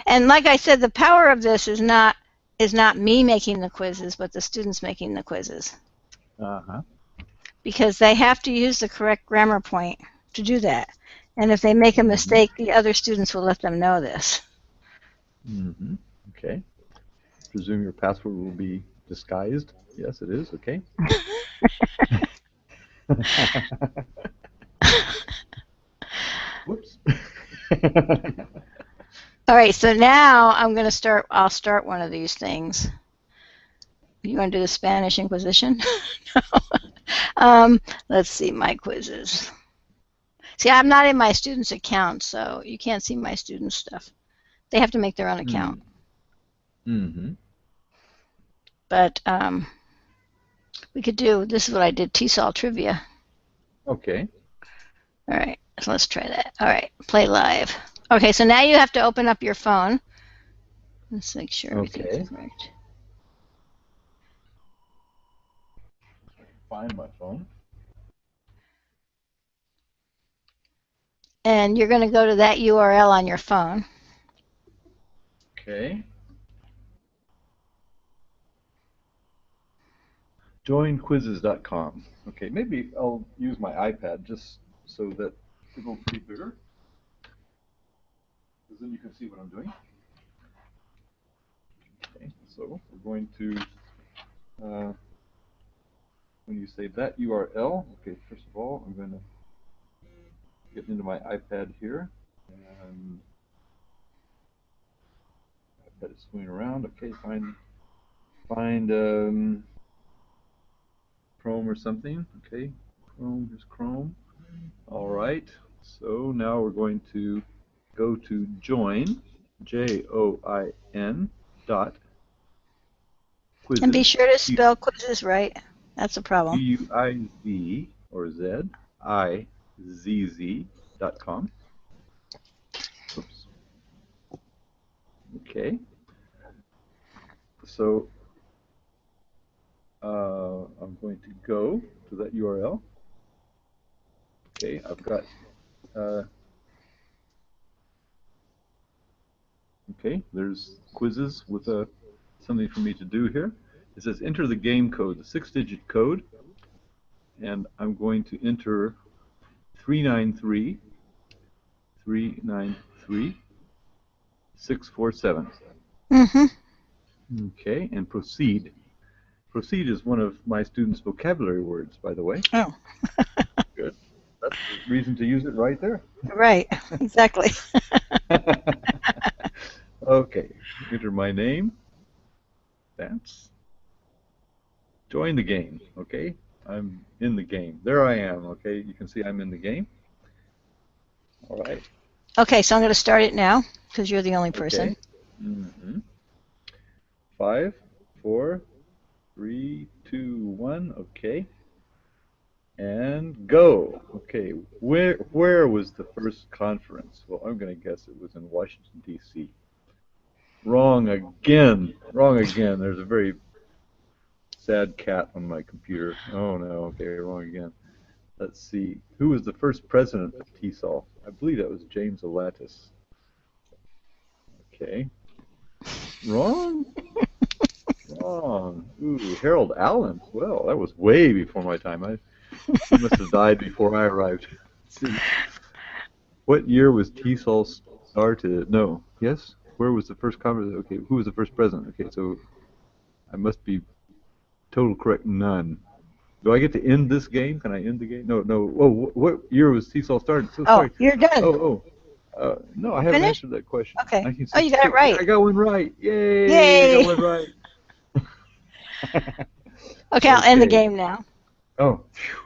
And like I said, the power of this is not me making the quizzes, but the students making the quizzes. Uh-huh. Because they have to use the correct grammar point to do that. And if they make a Mm-hmm. mistake, the other students will let them know this. Mm-hmm. Okay. Presume your password will be disguised. Yes, it is. Okay. Whoops. All right, so now I'll start one of these things. You want to do the Spanish Inquisition? Let's see my quizzes. See, I'm not in my students' account, so you can't see my students' stuff. They have to make their own account. Mm-hmm. But we could do, this is what I did, TESOL trivia. Okay. All right, so let's try that. All right, play live. Okay, so now you have to open up your phone. Let's make sure everything's Okay. correct. Find my phone. And you're going to go to that URL on your phone. Okay. Joinquizzes.com. Okay, maybe I'll use my iPad just so that it'll be bigger. Because then you can see what I'm doing. Okay, so we're going to, when you say that URL, okay, first of all, I'm going to get into my iPad here. And iPad is swimming around. Okay, find Chrome or something. Okay, Chrome, here's Chrome. All right, so now we're going to go to join, Join, dot quizzes, And be sure to spell quizzes right. That's a problem. Q-U-I-Z or Z-I-Z-Z.com. Oops. Okay. So I'm going to go to that URL. Okay, I've got okay, there's quizzes with something for me to do here. It says enter the game code, the 6-digit code, and I'm going to enter 393 647. Mm-hmm. Okay, and proceed. Proceed is one of my students' vocabulary words, by the way. Oh. Good. That's the reason to use it right there. Right, exactly. Okay, enter my name. That's join the game. Okay, I'm in the game. There I am. Okay, you can see I'm in the game. All right. Okay, so I'm going to start it now because you're the only person. Okay. Mm-hmm. 5, 4, 3, 2, 1. Okay. And go. Okay. Where was the first conference? Well, I'm going to guess it was in Washington, D.C. Wrong again. Wrong again. There's a very sad cat on my computer. Oh no. Okay, wrong again. Let's see. Who was the first president of TESOL? I believe that was James Elatis. Okay. Wrong? Wrong. Ooh, Harold Allen. Well, that was way before my time. He must have died before I arrived. Let's see. What year was TESOL started? No. Yes? Where was the first conference? Okay, who was the first president? Okay, so I must be total correct. None. Do I get to end this game? Can I end the game? No, no. Oh, what year was TESOL started? So Oh, sorry. you're done. No, I haven't Finished? answered that question. Okay. Oh, you got it 1966. right. I got one right. Yay! Yay! I got one right. Okay, I'll end the Okay. game now. Oh, phew.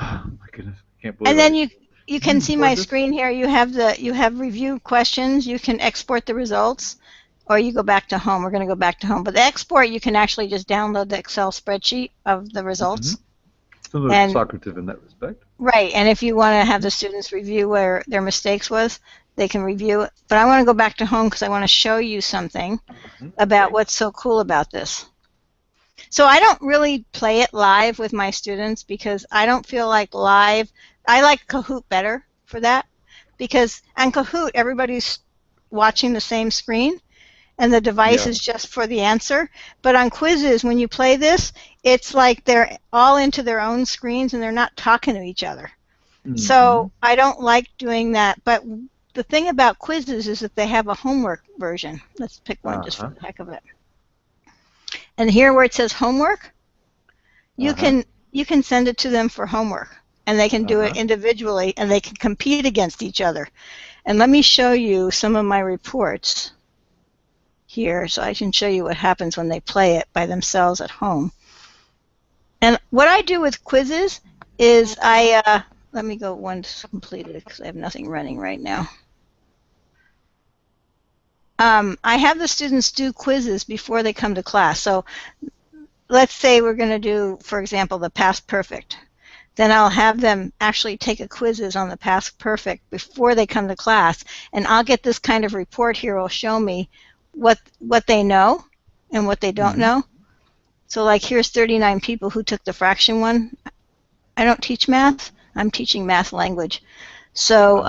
Oh, my goodness. I can't believe And then I you can see scored my this. screen here. You have review questions. You can export the results, or you go back to home. We're going to go back to home. But the export, you can actually just download the Excel spreadsheet of the results. Similar to Socrative in that respect. Right, and if you want to have the students review where their mistakes was, they can review it. But I want to go back to home because I want to show you something about what's so cool about this. So I don't really play it live with my students because I don't feel like live. I like Kahoot better for that because on Kahoot, everybody's watching the same screen, and the device is just for the answer. But on quizzes, when you play this, it's like they're all into their own screens and they're not talking to each other. So I don't like doing that. But the thing about quizzes is that they have a homework version. Let's pick one just for the heck of it. And here where it says homework, you can send it to them for homework, and they can do it individually, and they can compete against each other. And let me show you some of my reports here so I can show you what happens when they play it by themselves at home. And what I do with quizzes is let me go once completed because I have nothing running right now. I have the students do quizzes before they come to class. So let's say we're going to do, for example, the past perfect. Then I'll have them actually take a quizzes on the past perfect before they come to class, and I'll get this kind of report here will show me what they know and what they don't know. So like here's 39 people who took the fraction one. I don't teach math. I'm teaching math language. So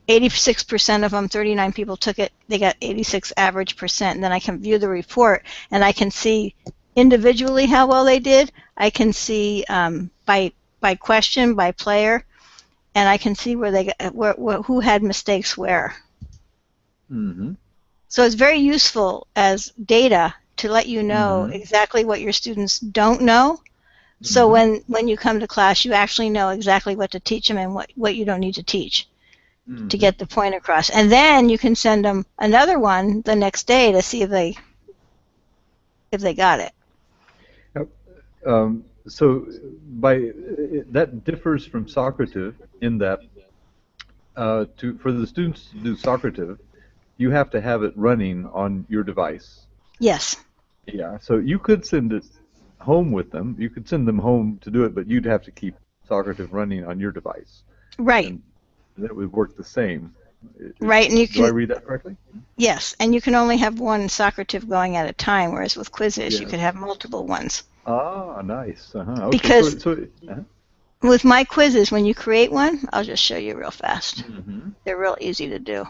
86% of them, 39 people took it. They got 86 average percent. And then I can view the report, and I can see individually how well they did. I can see by question, by player, and I can see where they who had mistakes where. So it's very useful as data to let you know exactly what your students don't know. So when you come to class, you actually know exactly what to teach them and what you don't need to teach to get the point across. And then you can send them another one the next day to see if they got it. So that differs from Socrative in that for the students to do Socrative, you have to have it running on your device. Yes. Yeah, so you could send it home with them. You could send them home to do it, but you'd have to keep Socrative running on your device. Right. And that would work the same. Right, and you can. Do I read that correctly? Yes, and you can only have one Socrative going at a time, whereas with quizzes you could have multiple ones. Ah, nice. Okay. Because with my quizzes, when you create one, I'll just show you real fast. They're real easy to do.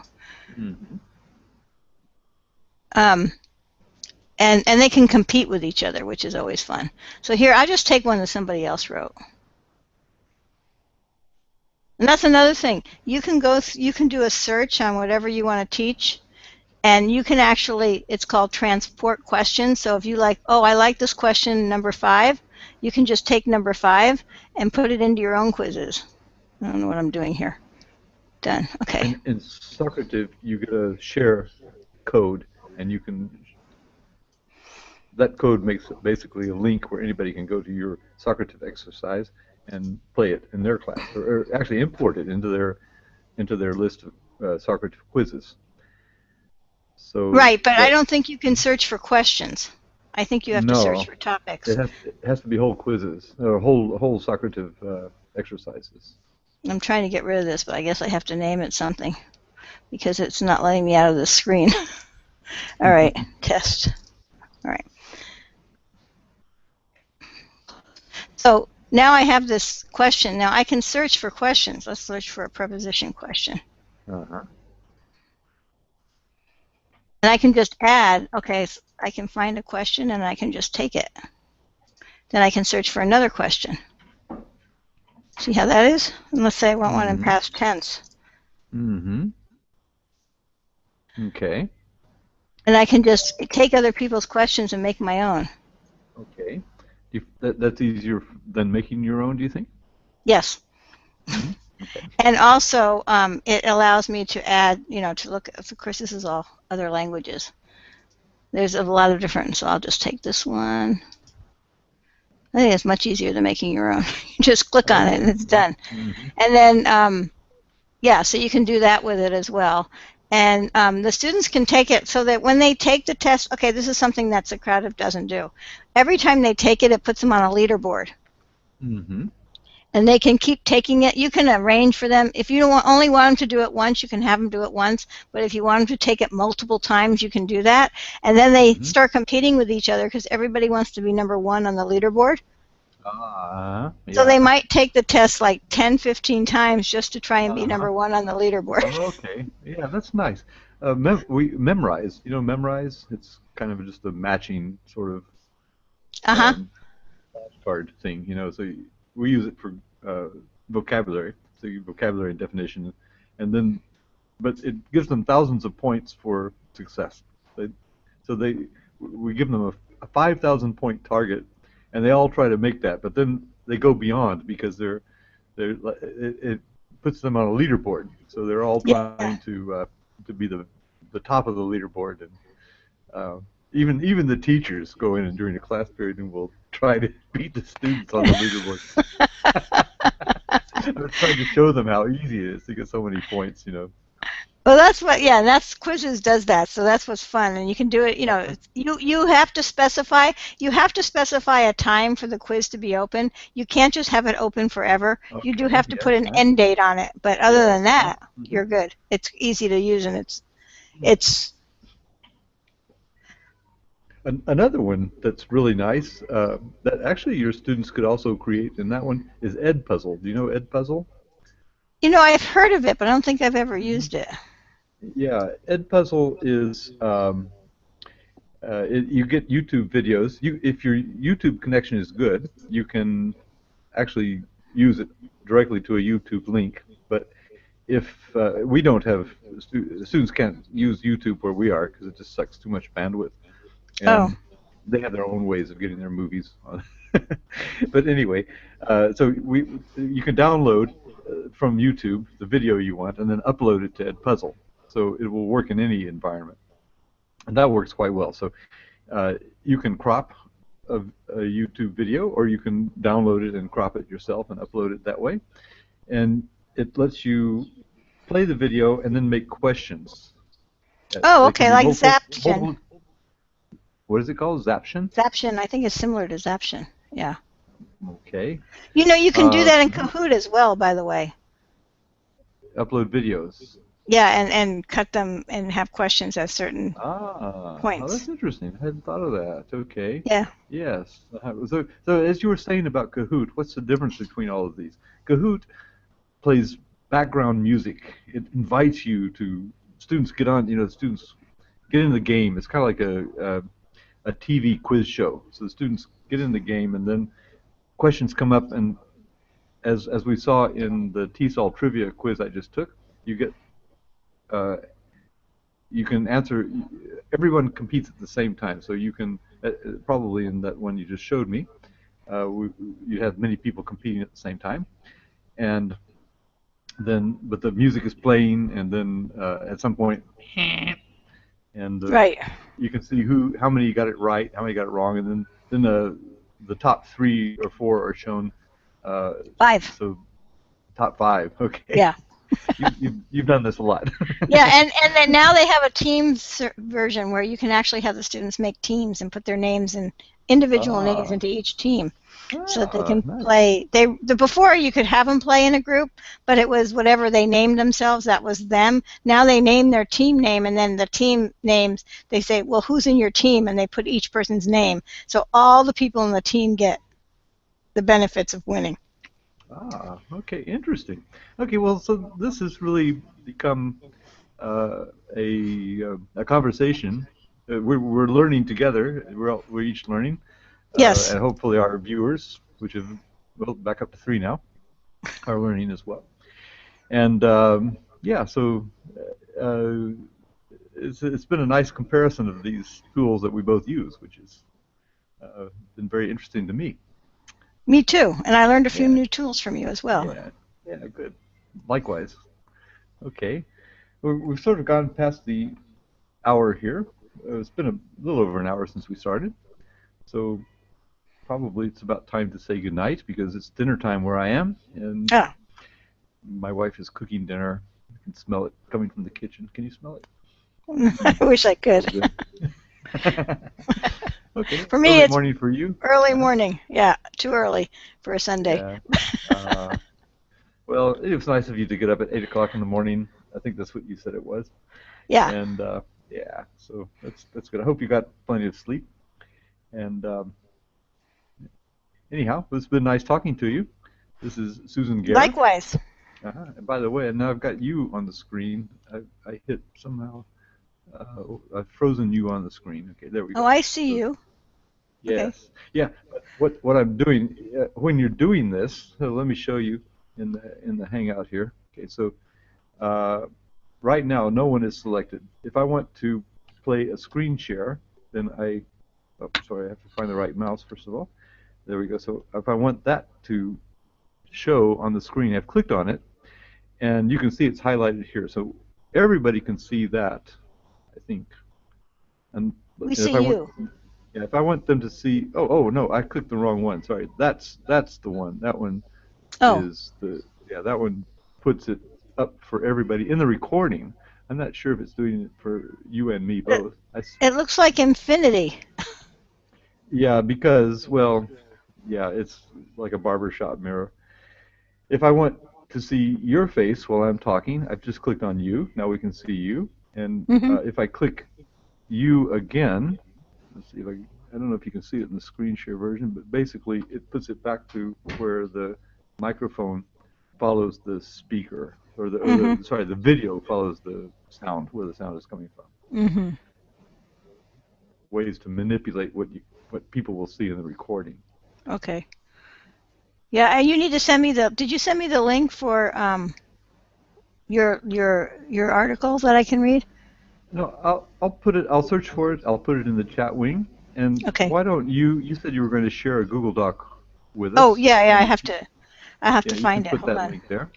And they can compete with each other, which is always fun. So here, I'll just take one that somebody else wrote. And that's another thing. You can do a search on whatever you want to teach, and you can actually, it's called transport questions. So if you like, oh, I like this question number 5, you can just take number 5 and put it into your own quizzes. I don't know what I'm doing here. Done. Okay. In Socrative, you get a share code, and you can. That code makes basically a link where anybody can go to your Socrative exercise and play it in their class, or actually import it into their list of Socrative quizzes. So right, but I don't think you can search for questions. I think you have to search for topics. It has to be whole quizzes, or whole Socrative exercises. I'm trying to get rid of this, but I guess I have to name it something because it's not letting me out of the screen. All right, test. All right. So now I have this question. Now I can search for questions. Let's search for a preposition question. And I can just add, okay, so I can find a question and I can just take it. Then I can search for another question. See how that is? And let's say I want one in past tense. Okay. And I can just take other people's questions and make my own. Okay. That's easier than making your own, do you think? Yes. Okay. And also, it allows me to add, to look, of course, this is all other languages. There's a lot of different, so I'll just take this one. I think it's much easier than making your own. You just click on it and it's done. And then, so you can do that with it as well. And the students can take it so that when they take the test, okay, this is something that Socrative doesn't do. Every time they take it, it puts them on a leaderboard. Mm-hmm. And they can keep taking it. You can arrange for them. If you don't only want them to do it once, you can have them do it once. But if you want them to take it multiple times, you can do that. And then they start competing with each other because everybody wants to be number one on the leaderboard. Yeah. So they might take the test like 10, 15 times just to try and be number one on the leaderboard. Oh, okay. Yeah, that's nice. We memorize. You know, memorize. It's kind of just a matching sort of flashcard thing. You know, so we use it for vocabulary, so vocabulary and definition, and then, but it gives them thousands of points for success. We give them a 5,000 point target, and they all try to make that, but then they go beyond because it puts them on a leaderboard. So they're all trying to be the top of the leaderboard, and even the teachers go in and during the class period and will try to beat the students on the leaderboard. I was trying to show them how easy it is to get so many points, you know. Well, that's what, yeah, and that's Quizzes does that, so that's what's fun, and you can do it. You know, you have to specify a time for the quiz to be open. You can't just have it open forever. Okay, you do have to put an end date on it, but other than that, you're good. It's easy to use, and it's. Another one that's really nice that actually your students could also create, and that one is Edpuzzle. Do you know Edpuzzle? You know, I've heard of it, but I don't think I've ever used it. Yeah, Edpuzzle is you get YouTube videos. If your YouTube connection is good, you can actually use it directly to a YouTube link. But if we don't have students can't use YouTube where we are because it just sucks too much bandwidth. And they have their own ways of getting their movies on. But anyway, so you can download from YouTube the video you want and then upload it to Edpuzzle. So it will work in any environment. And that works quite well. So you can crop a YouTube video, or you can download it and crop it yourself and upload it that way. And it lets you play the video and then make questions. Oh, okay, like Zaption. What is it called? Zaption? Zaption, I think it's similar to Zaption, yeah. Okay. You know, you can do that in Kahoot as well, by the way. Upload videos. Yeah, and cut them and have questions at certain points. Oh, that's interesting. I hadn't thought of that. Okay. Yeah. Yes. So as you were saying about Kahoot, what's the difference between all of these? Kahoot plays background music. It invites you to students get on. You know, students get in the game. It's kind of like a TV quiz show. So the students get in the game, and then questions come up, and as we saw in the TESOL trivia quiz I just took, you get you can answer. Everyone competes at the same time, so you can probably in that one you just showed me, you have many people competing at the same time, and then but the music is playing, and then at some point, and you can see how many got it right, how many got it wrong, and then the top 3 or 4 are shown. 5. So top 5. Okay. Yeah. You've done this a lot. Yeah, and then now they have a Teams version where you can actually have the students make teams and put their names and individual names into each team, so that they can play. Before you could have them play in a group, but it was whatever they named themselves, that was them. Now they name their team name, and then the team names, they say, well, who's in your team, and they put each person's name, so all the people in the team get the benefits of winning. Okay, interesting. Okay, well, so this has really become a conversation. We're learning together. We're each learning. Yes. And hopefully our viewers, which have back up to 3 now, are learning as well. And yeah, so it's been a nice comparison of these tools that we both use, which has been very interesting to me. Me too, and I learned a few new tools from you as well. Yeah, good. Likewise. Okay. We've sort of gone past the hour here. It's been a little over an hour since we started, so probably it's about time to say goodnight because it's dinner time where I am, and my wife is cooking dinner can smell it coming from the kitchen. Can you smell it? I wish I could. Okay. For me, Early it's morning for you. early morning. Yeah, too early for a Sunday. Yeah. Well, it was nice of you to get up at 8 o'clock in the morning. I think that's what you said it was. Yeah. And yeah, so that's good. I hope you got plenty of sleep. And anyhow, it's been nice talking to you. This is Susan Gaer. Likewise. And by the way, now I've got you on the screen. I hit somehow. I've frozen you on the screen. Okay, there we go. Oh, I see you. Yes. Okay. Yeah. What I'm doing when you're doing this, so let me show you in the Hangout here. Okay. So right now, no one is selected. If I want to play a screen share, then oh, sorry, I have to find the right mouse first of all. There we go. So if I want that to show on the screen, I've clicked on it, and you can see it's highlighted here. So everybody can see that, I think. And we see you. Yeah, if I want them to see, oh no, I clicked the wrong one. Sorry, that's the one. That one is that one puts it up for everybody in the recording. I'm not sure if it's doing it for you and me both. It looks like infinity. Yeah, because it's like a barbershop mirror. If I want to see your face while I'm talking, I've just clicked on you. Now we can see you, and if I click you again. Let's see if I don't know if you can see it in the screen share version, but basically it puts it back to where the microphone follows the speaker, or the video follows the sound, where the sound is coming from. Ways to manipulate what people will see in the recording. Okay. Yeah, and you need to send me did you send me the link for your article that I can read? No, I'll search for it. I'll put it in the chat wing. And why don't you said you were going to share a Google Doc with us. Oh, yeah, I have to find it. Put that link there.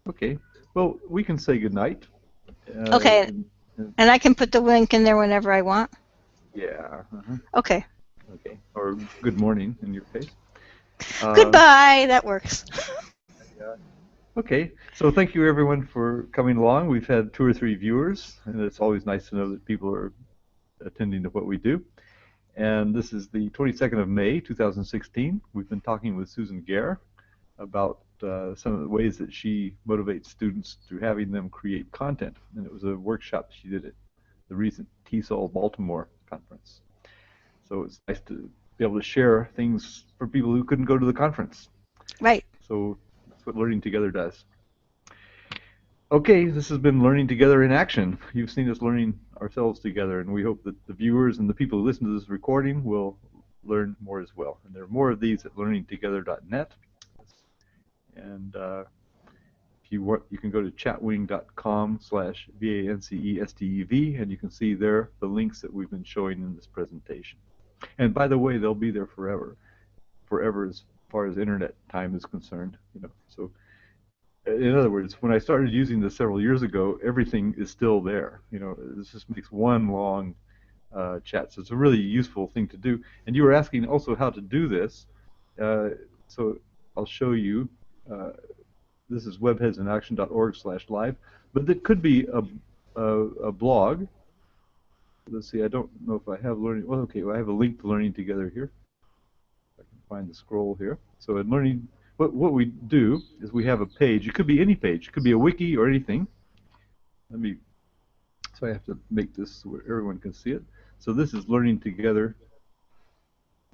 Okay. Well, we can say goodnight. Okay. And I can put the link in there whenever I want? Yeah. Okay. Okay. Or good morning in your case. Goodbye. That works. Yeah. Okay, so thank you everyone for coming along. We've had 2 or 3 viewers, and it's always nice to know that people are attending to what we do. And this is the 22nd of May, 2016. We've been talking with Susan Gaer about some of the ways that she motivates students through having them create content. And it was a workshop she did at the recent TESOL Baltimore conference. So it's nice to be able to share things for people who couldn't go to the conference. Right. So that's what Learning Together does. Okay, this has been Learning Together in action. You've seen us learning ourselves together, and we hope that the viewers and the people who listen to this recording will learn more as well. And there are more of these at learningtogether.net. And if you want, you can go to chatwing.com/VANCESTEV, and you can see there the links that we've been showing in this presentation. And by the way, they'll be there forever as far as internet time is concerned. So in other words, when I started using this several years ago, everything is still there. This just makes one long chat. So it's a really useful thing to do. And you were asking also how to do this. So I'll show you. This is webheadsinAction.org/live, but it could be a blog. Let's see. I don't know if I have learning. Well, okay. Well, I have a link to Learning Together here. I can find the scroll here. So in Learning. What we do is we have a page. It could be any page. It could be a wiki or anything. So I have to make this where everyone can see it. So this is Learning Together.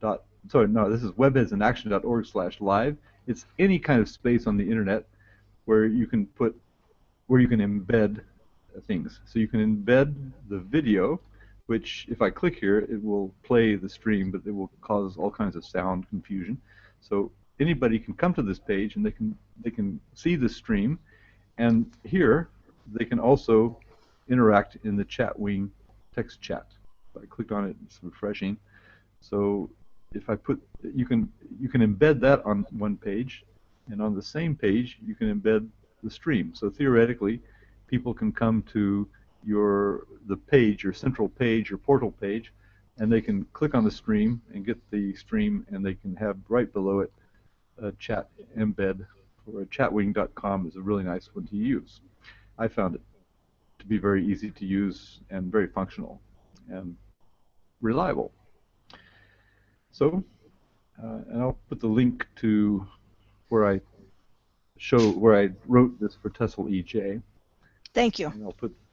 This is webheadsinAction.org/live. It's any kind of space on the internet where you can embed things. So you can embed the video, which if I click here, it will play the stream, but it will cause all kinds of sound confusion. So anybody can come to this page and they can see the stream, and here they can also interact in the chat wing text chat. So I clicked on it, it's refreshing. So if I you can embed that on one page, and on the same page you can embed the stream. So theoretically, people can come to the page, your central page, your portal page, and they can click on the stream and get the stream, and they can have right below it a chat embed, or chatwing.com is a really nice one to use. I found it to be very easy to use and very functional and reliable. So, and I'll put the link to where I wrote this for TESOL EJ. Thank you. And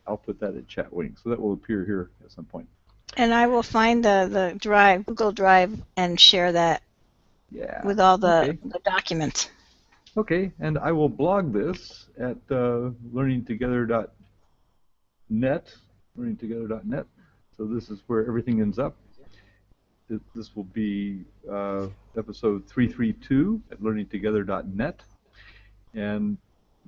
I'll put that in chat wing, so that will appear here at some point. And I will find the drive, Google Drive, and share that with all the documents. Okay, and I will blog this at learningtogether.net. So this is where everything ends up. This will be episode 332 at learningtogether.net, and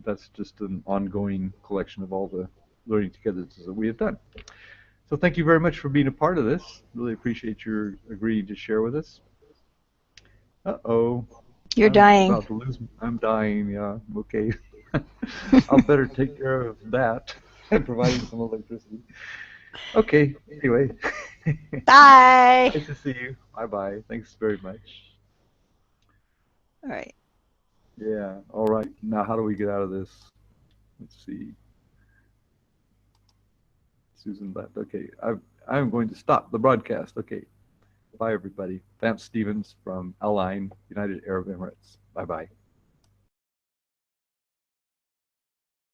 that's just an ongoing collection of all the Learning Together that we have done. So thank you very much for being a part of this. Really appreciate your agreeing to share with us. Uh-oh. You're dying. About to lose. I'm dying, yeah. Okay. I'll better take care of that and providing some electricity. Okay, anyway. Bye. Nice to see you. Bye-bye. Thanks very much. All right. Yeah, all right. Now, how do we get out of this? Let's see. Susan left. Okay, I'm going to stop the broadcast. Okay. Bye, everybody. Vance Stevens from Al Ain, United Arab Emirates. Bye-bye.